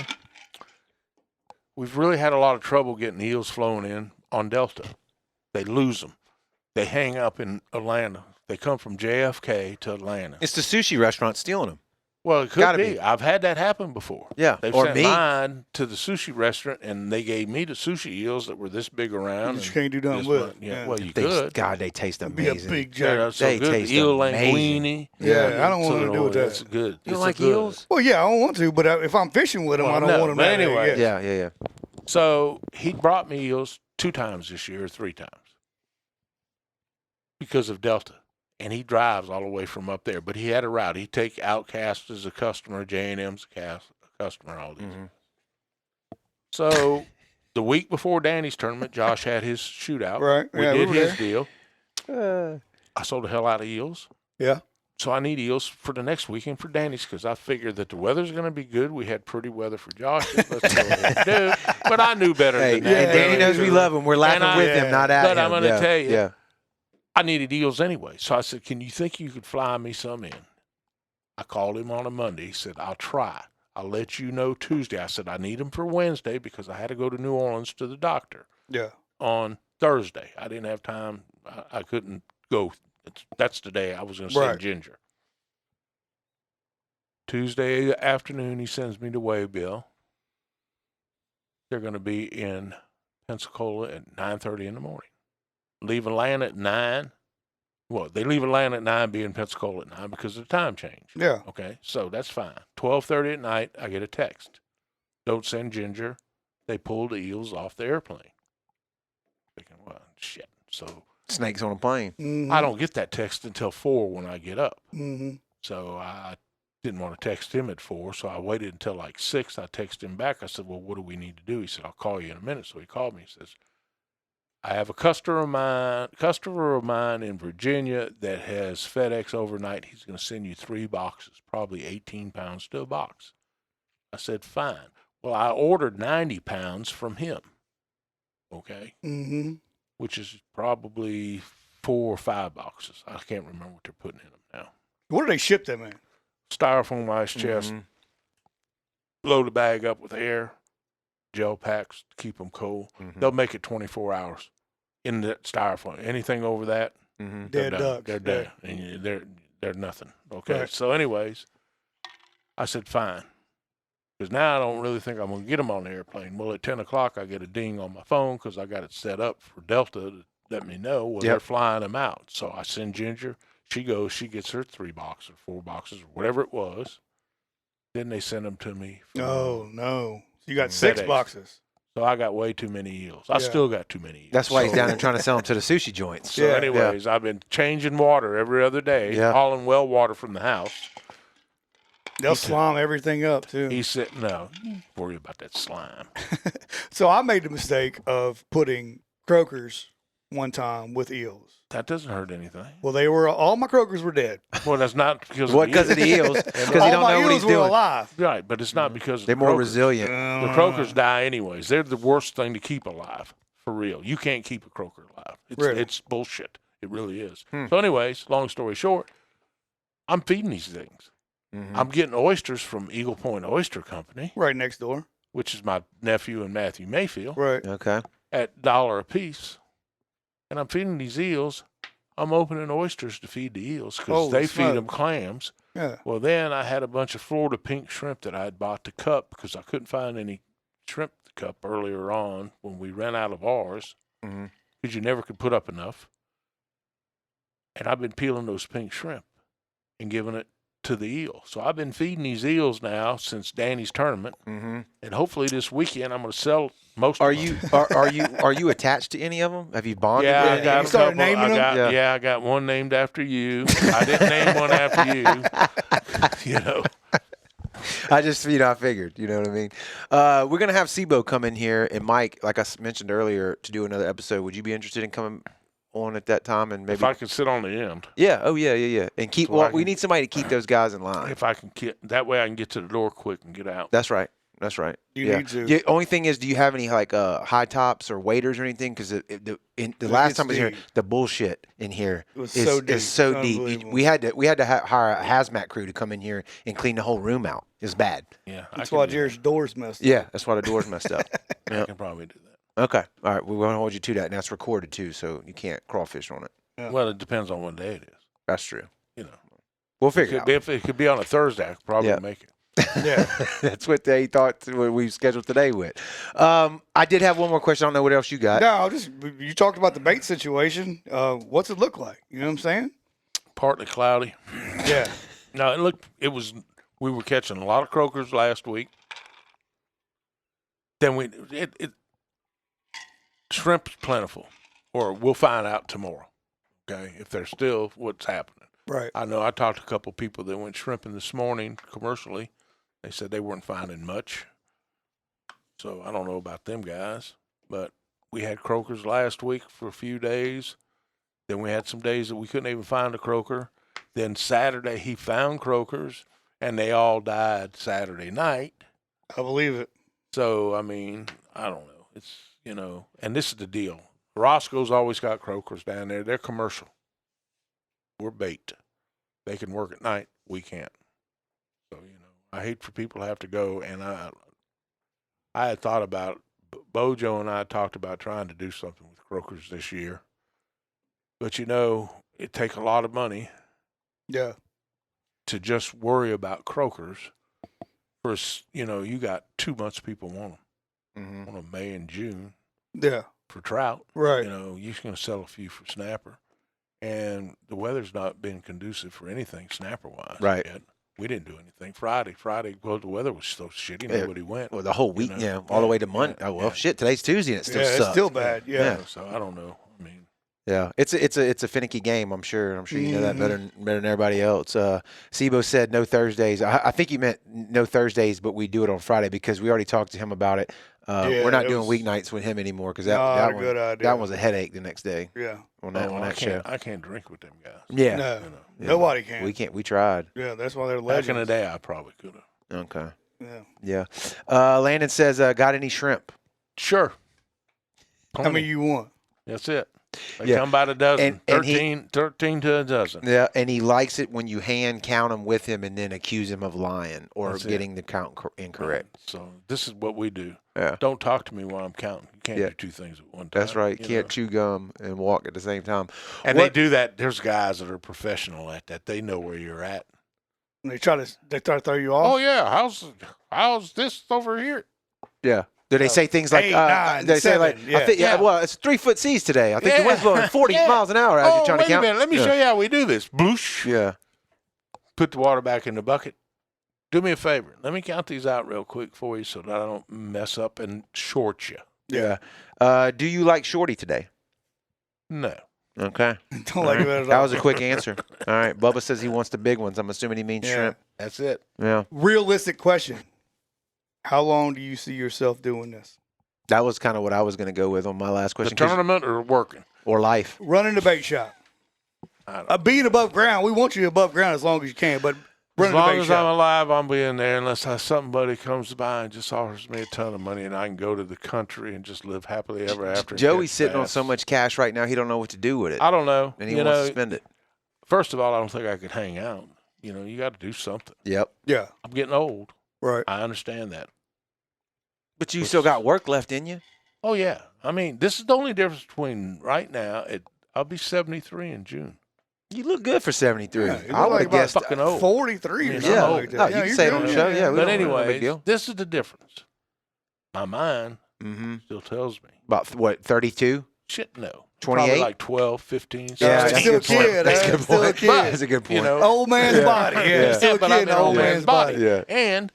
We've really had a lot of trouble getting eels flown in on Delta. They lose them. They hang up in Atlanta. They come from JFK to Atlanta. It's the sushi restaurant stealing them. Well, it could Gotta be. be. I've had that happen before. Yeah, They've or sent me. mine to the sushi restaurant, and they gave me the sushi eels that were this big around. You and can't do nothing this with much. it. Yeah, Yeah. well, you They, could. God, they taste It'd be a amazing. big They're jack. so They good. taste The eel amazing. linguine. Yeah, I don't want So, to do with that. That's good. You don't It's like good. eels? Well, yeah, I don't want to, but if I'm fishing with them, Well, I don't no, want them but that anyway. way. Yeah. Yeah. So he brought me eels 2 times this year, 3 times, because of Delta. And he drives all the way from up there. But he had a route. He'd take Outcast as a customer, J&M's a customer, all these. Mm-hmm. So the week before Danny's tournament, Josh had his shootout. Right. We Yeah, we did were his there. deal. I sold the hell out of eels. Yeah. So I need eels for the next weekend for Danny's because I figured that the weather's going to be good. We had pretty weather for Josh. Let's go ahead and do it. But I knew better Hey, than that. and Danny knows we love him. We're laughing And with him, not at but him. I'm going to tell you, Yeah. I needed eels anyway. So I said, can you think you could fly me some in? I called him on a Monday. He said, I'll try. I'll let you know Tuesday. I said, I need them for Wednesday because I had to go to New Orleans to the doctor Yeah. on Thursday. I didn't have time. I couldn't go. That's the day I was going to send Right. Ginger. Tuesday afternoon, he sends me to Waybill. They're going to be in Pensacola at 9:30 in the morning. Leave Atlanta at 9. Well, they leave Atlanta at 9, be in Pensacola at 9 because of the time change. Yeah. Okay, so that's fine. 12:30 at night, I get a text. Don't send Ginger. They pulled the eels off the airplane. Thinking, well, shit. So Snakes on a plane. Mm-hmm. I don't get that text until 4 when I get up. Mm-hmm. So I didn't want to text him at 4, so I waited until like 6. I texted him back. I said, well, what do we need to do? He said, I'll call you in a minute. So he called me. He says, I have a customer of mine in Virginia that has FedEx overnight. He's going to send you 3 boxes, probably 18 pounds to a box. I said, fine. Well, I ordered 90 pounds from him, okay, Mm-hmm. which is probably 4 or 5 boxes. I can't remember what they're putting in them now. What do they ship them in? Styrofoam ice chest, Mhm. load the bag up with air, gel packs to keep them cold. Mhm. They'll make it 24 hours in that styrofoam. Anything over that, Mhm. they're Dead done. ducks. They're dead. And they're nothing. Okay. Right. So, anyways, I said fine, because now I don't really think I'm gonna get them on the airplane. Well, at 10 o'clock, I get a ding on my phone because I got it set up for Delta to let me know when they're Yep. flying them out. So I send Ginger. She goes. She gets her 3 boxes, 4 boxes, or whatever it was. Then they send them to me. Oh, no. So you got 6 FedEx. boxes. So I got way too many eels. I Yeah. still got too many eels. That's why he's So- down there trying to sell them to the sushi joints. So, Yeah. anyways, I've been changing water every other day, Yeah. hauling well water from the house. They'll slime everything up, too. He said, "No, worry about that slime." So I made the mistake of putting croakers one time with eels. That doesn't hurt anything. Well, all my croakers were dead. Well, that's not because What? Because of of the eels? Because he All don't my know what eels he's were doing. alive. right, but it's not because of They're the more croakers. resilient. The croakers die anyways. They're the worst thing to keep alive, for real. You can't keep a croaker alive. Really? It's bullshit. It really is. So, anyways, long story short, I'm feeding these things. Mhm. I'm getting oysters from Eagle Point Oyster Company. Right next door. which is my nephew and Matthew Mayfield, Right. Okay. at $1 a piece, and I'm feeding these eels. I'm opening oysters to feed the eels because Holy they feed them smokes. clams. Yeah. Well, then I had a bunch of Florida pink shrimp that I had bought to cup because I couldn't find any shrimp to cup earlier on when we ran out of ours Mhm. because you never could put up enough. And I've been peeling those pink shrimp and giving it to the eel. So I've been feeding these eels now since Danny's tournament, Mhm. and hopefully this weekend I'm going to sell most. Are of them. you are you attached to any of them? Have you bonded? Yeah, with I any? got You a started couple. naming them? Yeah. I got one named after you. I didn't name one after you. You know. I just, I figured, you know what I mean? We're going to have Sibo come in here, and Mike, like I mentioned earlier, to do another episode. Would you be interested in coming on at that time? And maybe, If I could sit on the end. yeah, oh yeah. And keep, So I we can- need somebody to keep those guys in line. If I can get that way, I can get to the door quick and get out. That's right. You yeah. need to. The only thing is, do you have any like high tops or waders or anything? Because the last It's time I was here, deep. the bullshit in here It was is so deep. is so It's deep. unbelievable. We had to hire a hazmat crew to come in here and clean the whole room out. It's bad. Yeah, That's I why can do Jared's door's messed up. Yeah, that's why the door's messed up. that. I Yep. can probably do that. Okay. All right. We're going to hold you to that. And that's recorded too, so you can't crawfish on it. Yeah. Well, it depends on what day it is. That's true. You know, We'll it figure it could out. be, if it could be on a Thursday, I could probably Yeah. make it. Yeah. That's what they thought what we scheduled today with. I did have one more question. I don't know what else you got. No, you talked about the bait situation. What's it look like? You know what I'm saying? Partly cloudy. Yeah. No, it looked. We were catching a lot of croakers last week. Then shrimp's plentiful, or we'll find out tomorrow. Okay, if there's still what's happening. Right. I know I talked to a couple of people that went shrimping this morning commercially. They said they weren't finding much. So I don't know about them guys, but we had croakers last week for a few days. Then we had some days that we couldn't even find a croaker. Then Saturday he found croakers, and they all died Saturday night. I believe it. So, I mean, I don't know. It's, and this is the deal. Roscoe's always got croakers down there. They're commercial. We're bait. They can work at night. We can't. So, I hate for people to have to go. And I had thought about, Bojo and I talked about trying to do something with croakers this year. But, it takes a lot of money Yeah. to just worry about croakers. For, you got 2 months people want them. Mm-hmm. Want them May and June. Yeah. For trout, Right. you're going to sell a few for snapper, and the weather's not been conducive for anything snapper wise. Right. Yet. We didn't do anything Friday. Well, the weather was so shitty, Yeah. nobody went. Well, the whole week, You know? all the way to Yeah, Monday. yeah, Oh well, yeah. shit. Today's Tuesday and it still Yeah, sucks. it's still bad. Yeah. So I don't know. I mean, Yeah, it's a finicky game. I'm sure you know that better than everybody else. Sibo said no Thursdays. I think he meant no Thursdays, but we do it on Friday because we already talked to him about it. Yeah, we're not it doing was weeknights with him anymore because not that a one good idea. that was a headache the next day Yeah. on that show. I can't drink with them guys. Yeah, No. Yeah. Nobody can. we can't. We tried. Yeah. That's why they're Back legends. in the day, I probably could have. Okay. Yeah. Yeah. Landon says, got any shrimp? Sure. How many you want? That's it. They Yeah. come by the dozen. And he- 13 to a dozen. Yeah, and he likes it when you hand count them with him and then accuse him of lying or That's it. getting the count incorrect. So this is what we do. Yeah. Don't talk to me while I'm counting. You can't Yeah. do 2 things at one time. That's right. You can't chew gum and walk at the same time. And What- they do that. There's guys that are professional at that. They know where you're at. And they try to throw you off. Oh yeah, how's this over here? Yeah. Do they say things like, 8, 9, they say like, 7, yeah. I think, Yeah. well, it's 3 foot seas today. I think the Yeah. wind's blowing 40 Yeah. miles an hour as you're trying wait to count. a minute. Let me Yeah. show you how we do this. Bloosh. Yeah. Put the water back in the bucket. Do me a favor. Let me count these out real quick for you so that I don't mess up and short you. Yeah. Do you like shorty today? No. Okay. Don't like it at all. That was a quick answer. All right. Bubba says he wants the big ones. I'm assuming he means Yeah. shrimp. That's it. Yeah. Realistic question. How long do you see yourself doing this? That was kind of what I was going to go with on my last The question. 'Cause- tournament or working? or life. Running the bait shop. I don't Being above ground. We want you above ground as long as you can, but As running the long bait as shop. I'm alive, I'll be in there unless somebody comes by and just offers me a ton of money and I can go to the country and just live happily ever after. and Joey's catch sitting on bass. so much cash right now, he don't know what to do with it. I don't know. And he you wants know, to spend it. first of all, I don't think I could hang out. You got to do something. Yep. Yeah. I'm getting old. Right. I understand that. But you still got work left in you. Oh yeah, I mean, this is the only difference between right now. I'll be 73 in June. You look good for 73. Yeah, you I look would like have guessed. fucking old. 43 or Yeah. something Yeah, like that. no, Yeah, you can you're say it on good. the show. Yeah, we But don't- no big anyway, deal. this is the difference. My mind Mm-hmm. still tells me, About what? 32. shit, no. 28? Probably like 12, 15. Yeah, that's that's still a a good point. kid, That's a huh? good Still a point. kid. That's a good point. You know, Old man's body. Yeah, still a but kid I'm in in the old old man's body. Yeah. And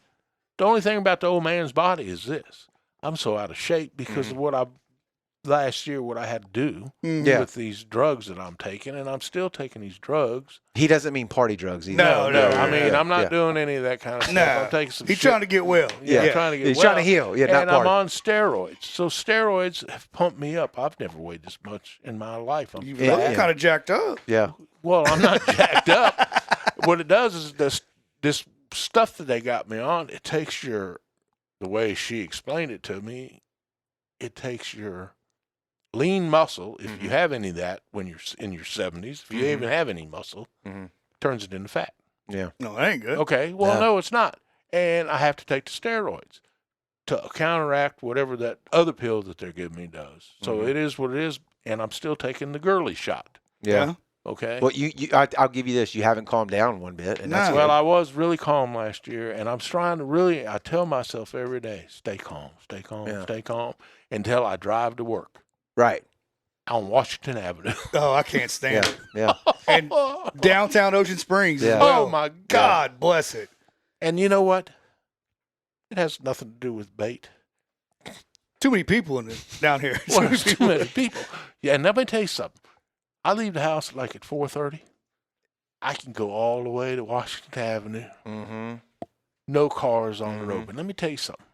the only thing about the old man's body is this. I'm so out of shape because of what I had to do Yeah. with these drugs that I'm taking, and I'm still taking these drugs. He doesn't mean party drugs either. No, I mean, yeah, I'm not yeah. doing any of that kind of stuff. No, I'm taking some he's shit. trying to get well. Yeah, Yeah. I'm trying to get He's well. trying to heal. Yeah, not and I'm party. on steroids. So steroids have pumped me up. I've never weighed this much in my life. I'm You Yeah, look yeah. kind of jacked up. Yeah. Well, I'm not jacked up. What it does is this stuff that they got me on, it takes the way she explained it to me, it takes your lean muscle, if you have any of that when you're in your 70s, if you even have any muscle, turns it into fat. Yeah. No, that ain't good. Okay, well, Yeah. no, it's not. And I have to take the steroids to counteract whatever that other pill that they're giving me does. So it is what it is, and I'm still taking the girly shot. Yeah. Okay. Well, I'll give you this. You haven't calmed down one bit, and that's No. Well, I was really calm last year, and I'm trying to I tell myself every day, stay calm, stay calm, Yeah. stay calm, until I drive to work right. on Washington Avenue. Oh, I can't stand Yeah. it. Yeah. And downtown Ocean Springs Yeah. as well. Oh, my God. God bless it. And you know what? It has nothing to do with bait. Too many people down here. Too Well, many there's too people. many people. Yeah, and let me tell you something. I leave the house like at 4:30. I can go all the way to Washington Avenue. Mm-hmm. No cars on the road. But let me tell you something.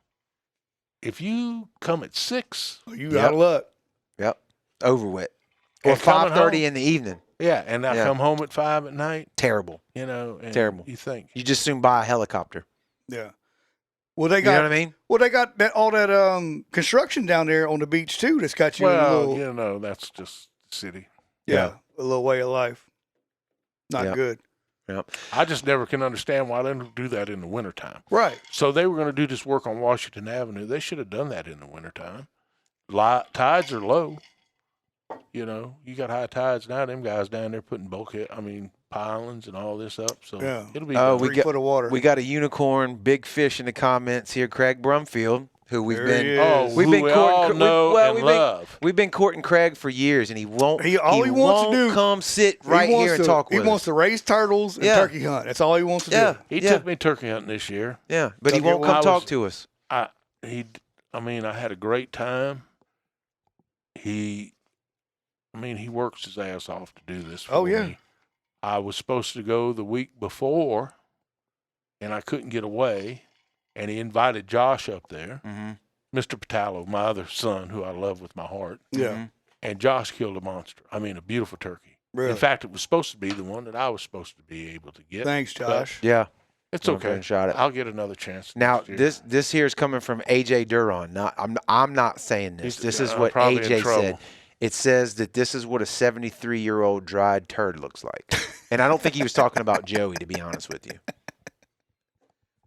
If you come at 6, You Yep. out of luck. Yep. Over with. Or And coming 5:30 home- in the evening. yeah, and I Yeah. come home at 5 at night, Terrible. and Terrible. you think, You just soon buy a helicopter. Yeah. Well, they You got. know what I mean? Well, they got all that construction down there on the beach too. That's got you in a well, little, that's just the city. a little way of life. Not Yeah. good. Yep. I just never can understand why they don't do that in the wintertime. Right. So they were going to do this work on Washington Avenue. They should have done that in the wintertime. Tides are low. You got high tides now. Them guys down there putting pilings and all this up. So Yeah. it'll be Oh, good. 3 foot of water. We got a unicorn, big fish in the comments here. Craig Brumfield, who we've There been he is. Oh, we've who been we courting- all know and we've love. We've been courting Craig for years, and he won't. All he wants to do- come sit He right wants here and to- talk He with wants us. to raise turtles and Yeah. turkey hunt. That's all he wants to Yeah, do. He yeah, took me turkey hunting this year. yeah, but he Okay, won't well, come I talk was- to us. I had a great time. He works his ass off to do this for Oh, yeah. me. I was supposed to go the week before, and I couldn't get away, and he invited Josh up there, Mm-hmm. Mr. Patalo, my other son, who I love with my heart, Yeah. and Josh killed a monster. A beautiful turkey. Really. In fact, it was supposed to be the one that I was supposed to be able to get. Thanks, Josh. Yeah. It's Went over okay. and shot it. I'll get another chance. Now next year. this here is coming from AJ Duron. I'm not saying this. He's- This is I'm what probably in AJ trouble. said. It says that this is what a 73-year-old dried turd looks like. And I don't think he was talking about Joey, to be honest with you.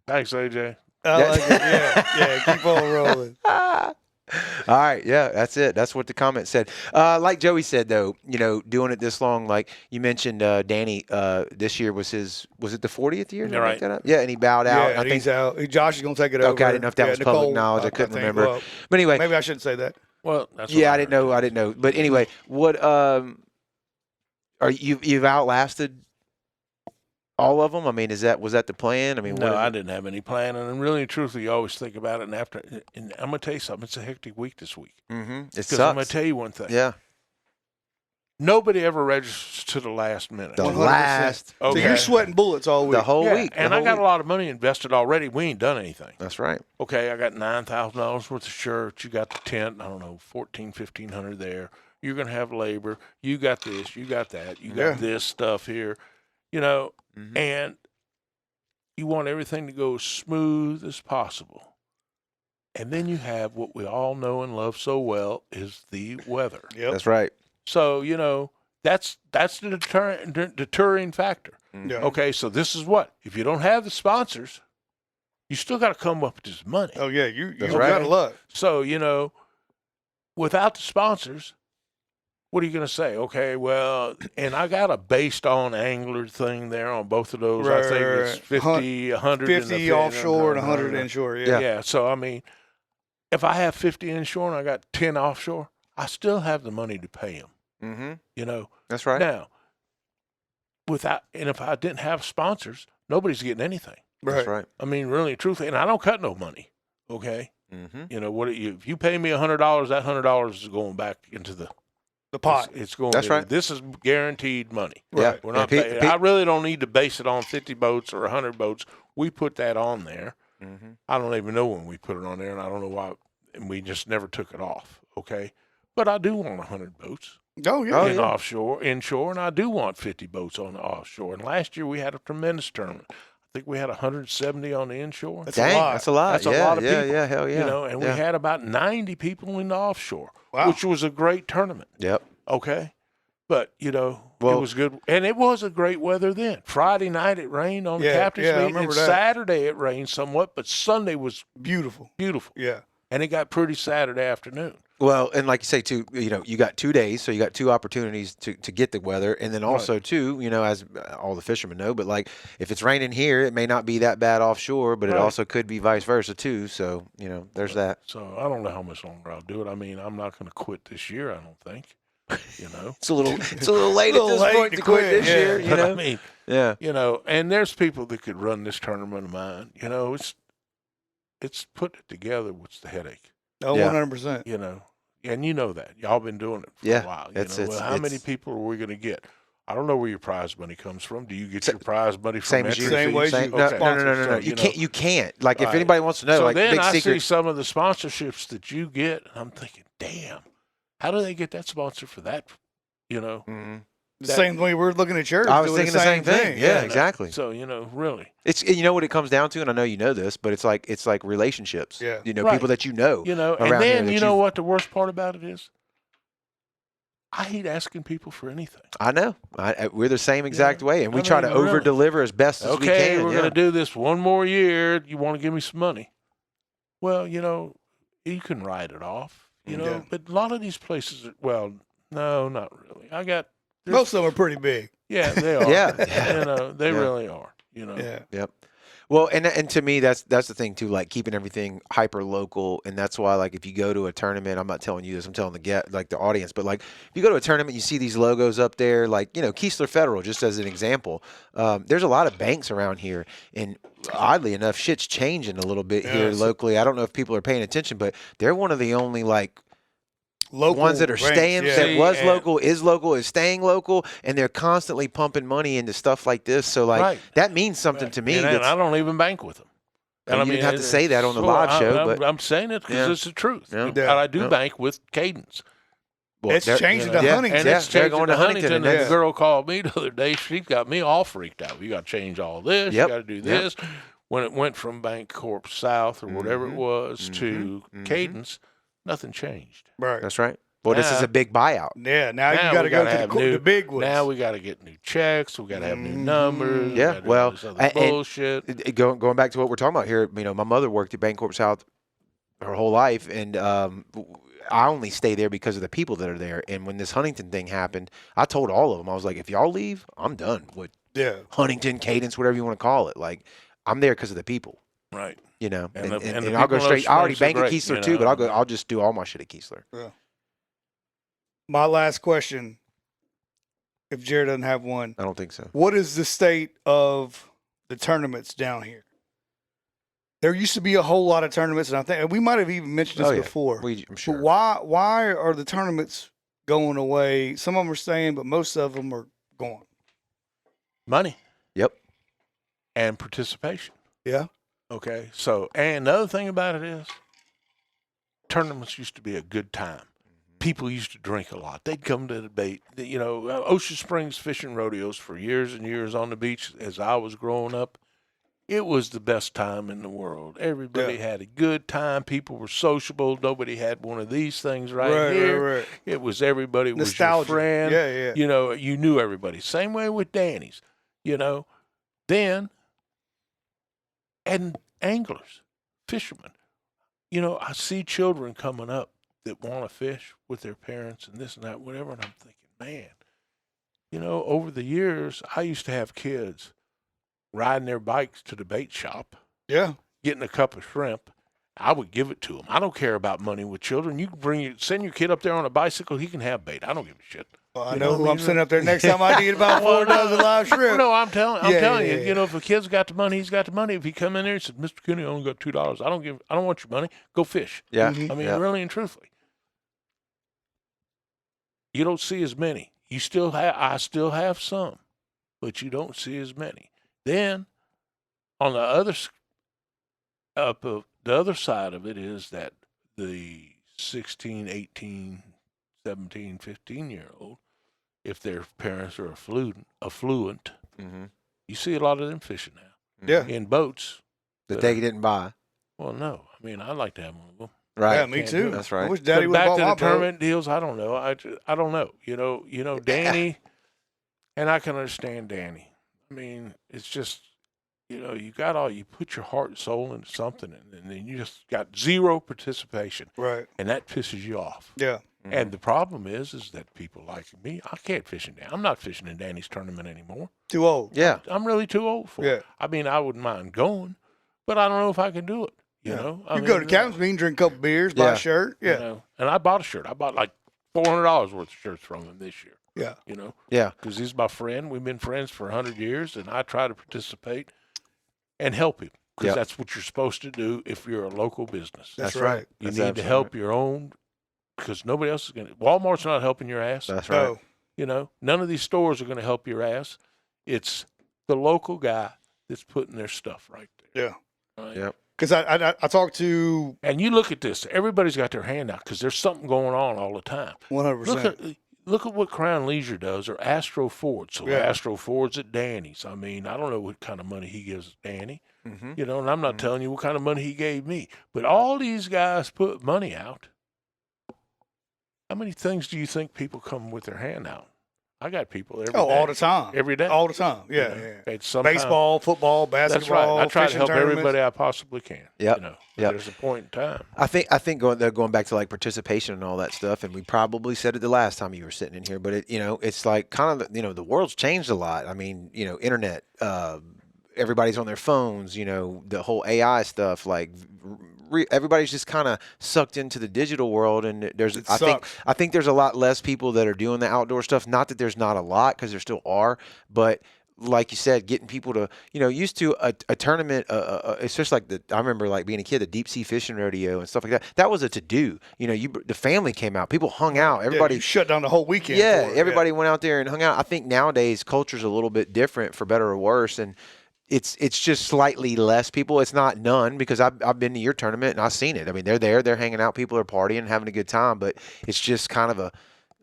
Thanks, AJ. I like it. Yeah. Keep on rolling. All right, yeah, that's it. That's what the comment said. Like Joey said, though, doing it this long, like you mentioned, Danny, this year was it the 40th year? Did I make Right. that up? Yeah, and he bowed out. Yeah, I and think. he's out. Josh is gonna take it over. Okay, I didn't know if that was public Nicole, knowledge. I couldn't think. remember. Well, But anyway, maybe I shouldn't say that. Well, that's yeah, what I didn't know. I didn't know. But anyway, what you've outlasted all of them? Was that the plan? No, I didn't have any plan, and really and truthfully, you always think about it. And I'm gonna tell you something. It's a hectic week this week. Mm-hmm. It Because I'm gonna sucks. tell you one thing. Yeah, Nobody ever registers to the last minute. the 100%. last, So Okay. you're sweating bullets all week. the whole Yeah, week, the and I whole got week. a lot of money invested already. We ain't done anything. That's right. Okay, I got $9,000 worth of shirts. You got the tent. I don't know, $1,400 there. You're gonna have labor. You got this. You got that. You got Yeah. this stuff here. Mhm. And you want everything to go as smooth as possible. And then you have what we all know and love so well is the weather. Yep. That's right. So, that's the deterring factor. Yeah. Okay, so this is what? If you don't have the sponsors, you still got to come up with this money. Oh yeah, you That's got right. a lot. So, without the sponsors, what are you going to say? Okay, well, and I got a based on angler thing there on both of those. I think it's 50, 100. 50 offshore and 100 inshore. Yeah. Yeah. So, I mean, if I have 50 inshore and I got 10 offshore, I still have the money to pay them. Mm-hmm. That's right. Now, if I didn't have sponsors, nobody's getting anything. That's right. I mean, really, truthfully, and I don't cut no money. Okay. Mm-hmm. If you pay me $100, that $100 is going back into the pot. It's going. That's right. This is guaranteed money. Yeah. We're not. I really don't need to base it on 50 boats or 100 boats. We put that on there. Mm-hmm. I don't even know when we put it on there, and I don't know why. And we just never took it off. Okay, but I do want 100 boats. Oh yeah. Offshore, inshore, and I do want 50 boats on the offshore. And last year we had a tremendous tournament. I think we had 170 on the inshore. That's a lot. That's a lot. That's a lot of people. Yeah, hell yeah. And we had about 90 people in the offshore, wow. which was a great tournament. Yep. Okay. But, it was good. And it was a great weather then. Friday night it rained on the captain's meeting. I remember and that. Saturday it rained somewhat, but Sunday was beautiful. Yeah. And it got pretty Saturday afternoon. Well, and like you say, too, you got 2 days, so you got 2 opportunities to get the weather. And then also, too, as all the fishermen know, but like if it's raining here, it may not be that bad offshore, but it also could be vice versa, too. So, there's that. So I don't know how much longer I'll do it. I mean, I'm not going to quit this year, I don't think. It's a little late at this point to quit this year. But I mean, yeah. And there's people that could run this tournament of mine. It's put it together. What's the headache? Oh, 100%. And you know that y'all been doing it for a while. How many people are we going to get? I don't know where your prize money comes from. Do you get your prize money from same as you? Same way you No. You can't. Like if anybody wants to know, so like then big I secret. see some of the sponsorships that you get, and I'm thinking, damn, how do they get that sponsor for that? Mm-hmm. The same way we're looking at yours. I was thinking the same thing. Yeah, exactly. So really, it's what it comes down to, and I know you know this, but it's like relationships. Yeah, people that you know. And then you know what the worst part about it is? I hate asking people for anything. I know. We're the same exact way, and we try to over deliver as best as we can. Okay, we're going to do this one more year. You want to give me some money? Well, you can write it off. But a lot of these places, no, not really. Most of them are pretty big. Yeah, they are. Yeah. They really are. Yeah. Yep. Well, and to me, that's the thing too. Like keeping everything hyper local, and that's why, like, if you go to a tournament, I'm not telling you this, I'm telling the audience, but like if you go to a tournament, you see these logos up there, like Keesler Federal, just as an example. There's a lot of banks around here, and oddly enough, shit's changing a little bit here locally. I don't know if people are paying attention, but they're one of the only local ones that are staying, that was local, is staying local, and they're constantly pumping money into stuff like this. So, that means something to me. And I don't even bank with them. And you didn't have to say that on the live show, but I'm saying it because it's the truth. Yeah. And I do bank with Cadence. Well, it's changing to Huntington. And it's changing going to to Huntington. And the girl called me the other day. She's got me all freaked out. You got to change all this. You got to do this. When it went from Bank Corp South or whatever it was to Cadence, nothing changed. Right. That's right. Well, this is a big buyout. Yeah, now you got to go to the big ones. Now we got to get new checks. We got to have new numbers. Yeah, well, bullshit. Going back to what we're talking about here, my mother worked at Bancorp South her whole life, and I only stay there because of the people that are there. And when this Huntington thing happened, I told all of them, I was like, if y'all leave, I'm done with Huntington, Cadence, whatever you want to call it. Like, I'm there because of the people. Right. And the I'll go straight. I already bank at great, Keesler too, but I'll just do all my shit at Keesler. Yeah. My last question, if Jared doesn't have one. I don't think so. What is the state of the tournaments down here? There used to be a whole lot of tournaments, and I think we might have even mentioned this before. I'm sure. But why are the tournaments going away? Some of them are staying, but most of them are gone. Money. Yep. And participation. Yeah. Okay. So, and another thing about it is, tournaments used to be a good time. People used to drink a lot. They'd come to the bait. Ocean Springs fishing rodeos for years and years on the beach as I was growing up. It was the best time in the world. Everybody had a good time. People were sociable. Nobody had one of these things right here. Right. It was everybody Nostalgia. Was your friend. Yeah. You knew everybody. Same way with Danny's. Then, and anglers, fishermen. You know, I see children coming up that want to fish with their parents and this and that, whatever, and I'm thinking, man, you know, over the years, I used to have kids riding their bikes to the bait shop, Yeah. getting a cup of shrimp. I would give it to them. I don't care about money with children. You can send your kid up there on a bicycle. He can have bait. I don't give a shit. Well, I You know know who what I I'm mean? sending up there next time I need about 4 dozen live shrimp. No, I'm telling Yeah, you. yeah. You know, if a kid's got the money, he's got the money. If he come in there and says, "Mr. Kenny, I only got $2. I don't want your money. Go fish." Yeah. Mhm. I mean, Yeah. really and truthfully, you don't see as many. I still have some, but you don't see as many. Then, on the other the other side of it is that the 16, 18, 17, 15-year-old, if their parents are affluent, Mm-hmm. you see a lot of them fishing now Yeah. in boats. That they didn't buy. Well, no, I mean, I'd like to have one of them. Right. Yeah, me Can't too. do it. That's right. I wish Daddy But would have back bought to my the boat. tournament deals, I don't know. I don't know. You know, Danny, and I can understand Danny. I mean, it's just, you know, you put your heart and soul into something, and then you just got zero participation, Right. and that pisses you off. Yeah. And the problem is that people like me, I can't fish in Danny. I'm not fishing in Danny's tournament anymore. Too old. Yeah. I'm really too old for Yeah. it. I mean, I wouldn't mind going, but I don't know if I can do it. You Yeah. know, You go to captain's meeting, drink a couple beers, buy Yeah. a shirt. You Yeah. know, and I bought a shirt. I bought like $400 worth of shirts from him this year. Yeah. You know, Yeah. because he's my friend. We've been friends for 100 years, and I try to participate and help him because Yep. that's what you're supposed to do if you're a local business. That's That's right. right. You That's need to absolutely help right. your own because nobody else is going to. Walmart's not helping your ass. That's right. No. You know, none of these stores are going to help your ass. It's the local guy that's putting their stuff right there. Yeah. Right? Yep. Because I talked to And you look at this. Everybody's got their hand out because there's something going on all the time. 100%. Look at what Crown Leisure does, or Astro Ford. So Yeah. Astro Ford's at Danny's. I mean, I don't know what kind of money he gives Danny, Mm-hmm. you know, and I'm not telling you what kind of money he gave me. But all these guys put money out. How many things do you think people come with their hand out? I got people every day. all the time. Every day. All the time. you Yeah. know. Yeah. It's sometimes- Baseball, football, That's basketball. right. I try to fishing help tournaments. everybody I possibly can. Yep. You know, Yep. there's a point in time. I think going back to like participation and all that stuff, and we probably said it the last time you were sitting in here, but it's like kind of the world's changed a lot. I mean, internet, everybody's on their phones, the whole AI stuff, like everybody's just kind of sucked into the digital world, and I think there's a lot less people that are doing the outdoor stuff. Not that there's not a lot, because there still are, but like you said, getting people to, used to a tournament, especially like I remember like being a kid, the deep sea fishing rodeo and stuff like that. That was a to do. The family came out, people hung out, everybody you shut down the whole weekend. Yeah, for it. everybody went out there and hung out. I think nowadays culture's a little bit different, for better or worse, and it's just slightly less people. It's not none, because I've been to your tournament and I've seen it. I mean, they're there, they're hanging out, people are partying, having a good time, but it's just kind of a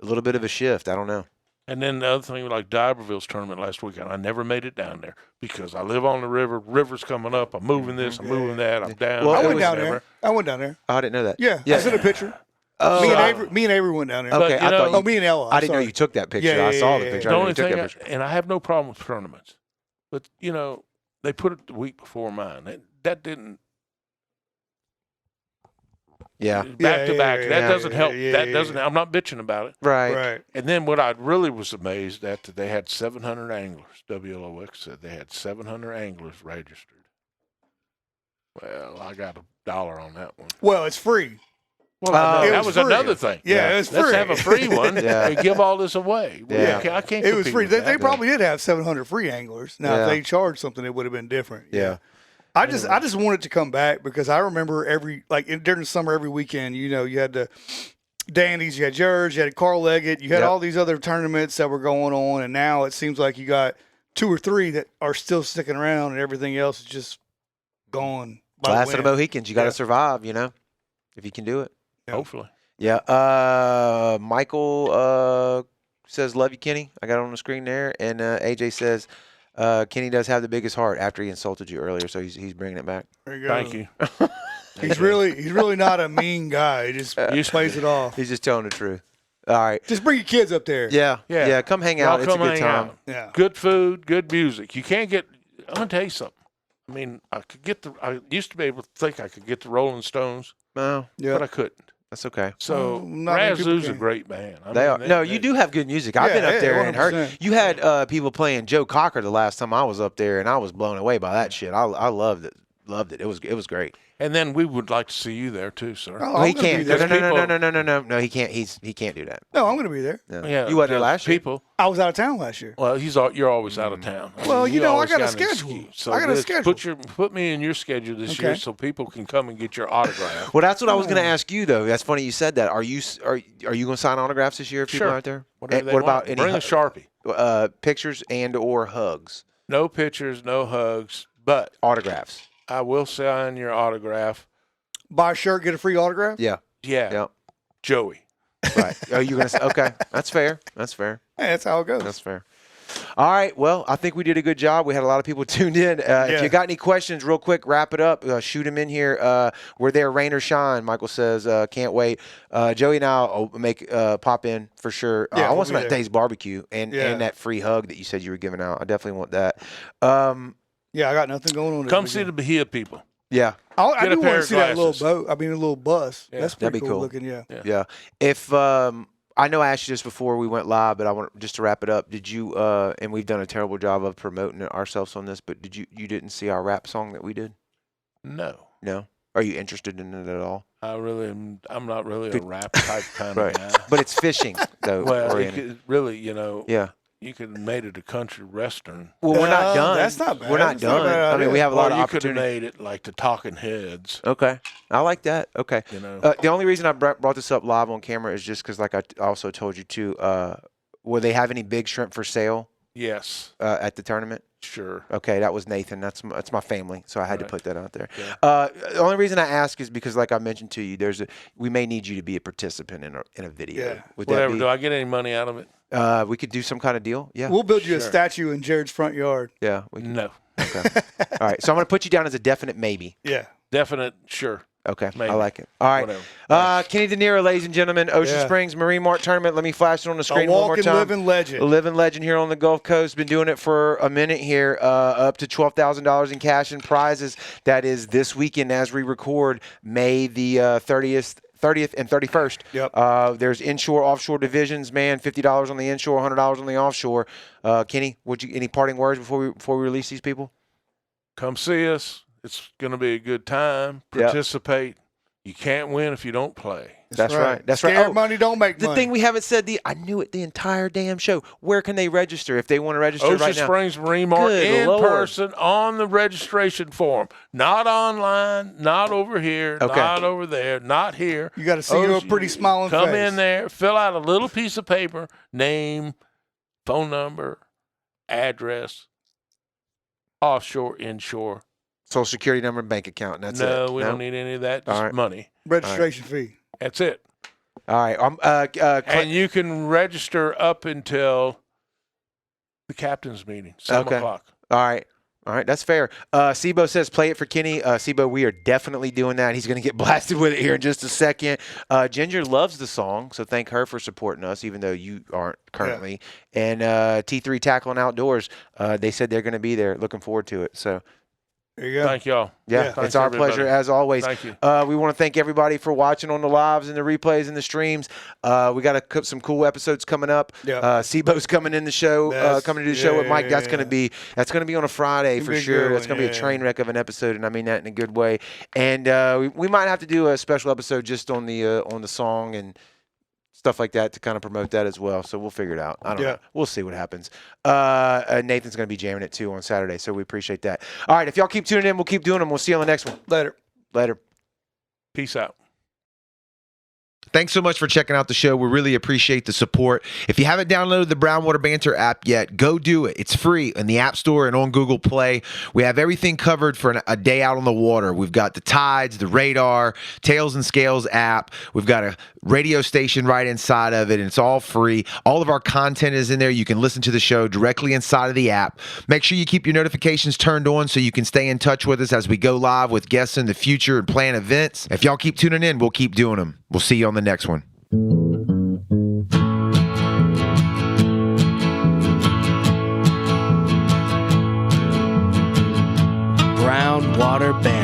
little bit of a shift. I don't know. And then the other thing, like D'Iberville's tournament last weekend, I never made it down there because I live on the river. River's coming up. I'm moving this. I'm moving that. I'm down. Well, I it went was down there. I went down there. Oh, I didn't know that. Yeah. I sent a picture. Oh, Me and Avery went down there. okay. But, I thought know- Oh, me and Ella. I didn't know you took that picture. Yeah, I saw the yeah, picture. The I only didn't know you thing, took that picture. and I have no problem with tournaments, but they put it the week before mine. That didn't. Yeah. Back to back. yeah, That yeah, doesn't help. yeah, That yeah, doesn't. yeah. I'm not bitching about it. Right. Right. And then what I really was amazed at, that they had 700 anglers. WLOX said they had 700 anglers registered. Well, I got $1 on that one. Well, it's free. Well, I know. It that was was free. another thing. Yeah, it was free. Let's have a free one Yeah. and give all this away. Well, Yeah. I can't It was compete free. with They that. probably did have 700 free anglers. Now, Yeah. if they charged something, it would have been different. Yeah. I just wanted to come back because I remember during the summer, every weekend, you had the Dandies, you had yours, you had Carl Leggett, you had Yep. all these other tournaments that were going on, and now it seems like you got 2 or 3 that are still sticking around, and everything else is just gone. by the Last of the wind. Mohicans. You got to Yeah. survive, if you can do it. Hopefully. Yeah. Michael says, love you, Kenny. I got it on the screen there. And AJ says, Kenny does have the biggest heart after he insulted you earlier, so he's bringing it back. There you go. Thank you. He's really not a mean guy. He just plays it off. He's just telling the truth. All right. Just bring your kids up there. Yeah. Yeah. Yeah. Come hang out. Y'all It's a come good hang time. out. Yeah. Good food, good music. You can't get. I'm gonna tell you something. I mean, I used to be able to think I could get the Rolling Stones, No, but I couldn't. that's okay. So not many people Razoo's a can. great band. I They mean, are. No, you do have good music. I've been up there and heard. 100%. You had people playing Joe Cocker the last time I was up there, and I was blown away by that shit. I loved it. Loved it. It was great. And then we would like to see you there too, sir. Oh, Well, he I'm gonna be can't. there. No, he can't. He can't do that. No, I'm going to be there. No. Yeah, You wasn't there because last year. people. I was out of town last year. Well, you're always out of town. I Well, mean, you know, I always got a an schedule. excuse. So I got a let's schedule. Put me in your schedule this year Okay. so people can come and get your autograph. Well, that's what I was going to ask you though. That's funny you said that. Are you going to sign autographs this year if people Sure. are out there? Whatever And they what want. about any Bring a Sharpie. pictures and or hugs? No pictures, no hugs, but Autographs. I will sign your autograph. Buy a shirt, get a free autograph. Yeah. Yeah, Yeah. Joey. Right. Oh, you're going to okay. That's fair. That's fair. Hey, that's how it goes. That's fair. All right. Well, I think we did a good job. We had a lot of people tuned in. If you got any questions, real quick, wrap it up. Shoot them in here. We're there, rain or shine. Michael says, can't wait. Joey and I'll make pop in for sure. Yeah, I we'll want some be of that there. Dave's barbecue and that free hug that you said you were giving out. I definitely want that. Yeah, I got nothing going on. this Come see weekend. the Bahia people. Yeah. I Get a do pair want to of see that little glasses. boat. I mean, a little bus. Yeah. That's That'd pretty be cool. looking. Yeah. Yeah. If I know I asked you this before we went live, but I want just to wrap it up. Did you? And we've done a terrible job of promoting ourselves on this, but you didn't see our rap song that we did? No. No. Are you interested in it at all? I'm not really a rap type kind Right. of guy. But it's fishing though. Well, it oriented. could, really, Yeah. you could have made it a country western. Well, we're not done. That's not bad. We're not That's not a done. bad I mean, idea. we have a lot Or of you could have opportunity. made it like the Talking Heads. Okay. I like that. Okay. You know. The only reason I brought this up live on camera is just because, like I also told you too, will they have any big shrimp for sale Yes. at the tournament? Sure. Okay, that was Nathan. That's my family, so I had to Right. put that out there. Yeah. The only reason I ask is because, like I mentioned to you, we may need you to be a participant in a video. Yeah. Would Whatever. that Do I get any money out of it? be? We could do some kind of deal. Yeah. We'll build you a Sure. statue in Jared's front yard. Yeah. We can. No. Okay. All right. So I'm going to put you down as a definite maybe. Yeah. Definite. Sure. Okay. Maybe. I like it. All right. Whatever. Kenny DiNero, ladies and gentlemen, Ocean Yeah. Springs Marine Mart tournament. Let me flash it on the A screen one more walking, time. living A legend. living legend here on the Gulf Coast. Been doing it for a minute here. Up to $12,000 in cash and prizes. That is this weekend as we record, May the 30th and 31st. Yep. There's inshore, offshore divisions. Man, $50 on the inshore, $100 on the offshore. Kenny, any parting words before we release these people? Come see us. It's going to be a good time. Yep. Participate. You can't win if you don't play. That's right. That's right. Scared Oh, money don't make the money. thing we haven't said, I knew it the entire damn show. Where can they register if they want to register Ocean right now? Springs Marine Mart Good in Lord. person on the registration form. Not online, not over here, Okay. not over there, not here. You got to see your pretty smiling Come face. in there, fill out a little piece of paper, name, phone number, address, offshore, inshore. Social security number and bank account, and that's it. No, we don't need any of that. Just All right. money. Registration fee. That's it. All right. And you can register up until the captain's meeting, 7 Okay. o'clock. All right. All right, that's fair. Sibo says play it for Kenny. Sibo, we are definitely doing that. He's going to get blasted with it here in just a second. Ginger loves the song, so thank her for supporting us, even though you aren't currently. Yeah. And T3 Tackle and Outdoors, they said they're going to be there. Looking forward to it. So. There you go. Thank y'all. Yeah, Thanks, it's our everybody. pleasure as always. Thank you. We want to thank everybody for watching on the lives and the replays and the streams. We got some cool episodes coming up. Yeah. Sibo's coming in the show, coming to do the show with Mike. That's gonna be on a Friday for sure. That's gonna be a train wreck of an episode, and I mean that in a good way. And we might have to do a special episode just on the song and stuff like that to kind of promote that as well. So we'll figure it out. I don't know. We'll see what happens. Nathan's going to be jamming it too on Saturday, so we appreciate that. All right, if y'all keep tuning in, we'll keep doing them. We'll see you on the next one. Later. Peace out. Thanks so much for checking out the show. We really appreciate the support. If you haven't downloaded the Brown Water Banter app yet, go do it. It's free in the App Store and on Google Play. We have everything covered for a day out on the water. We've got the tides, the radar, Tails and Scales app. We've got a radio station right inside of it, and it's all free. All of our content is in there. You can listen to the show directly inside of the app. Make sure you keep your notifications turned on so you can stay in touch with us as we go live with guests in the future and plan events. If y'all keep tuning in, we'll keep doing them. We'll see you on the next one. Brown Water Banter.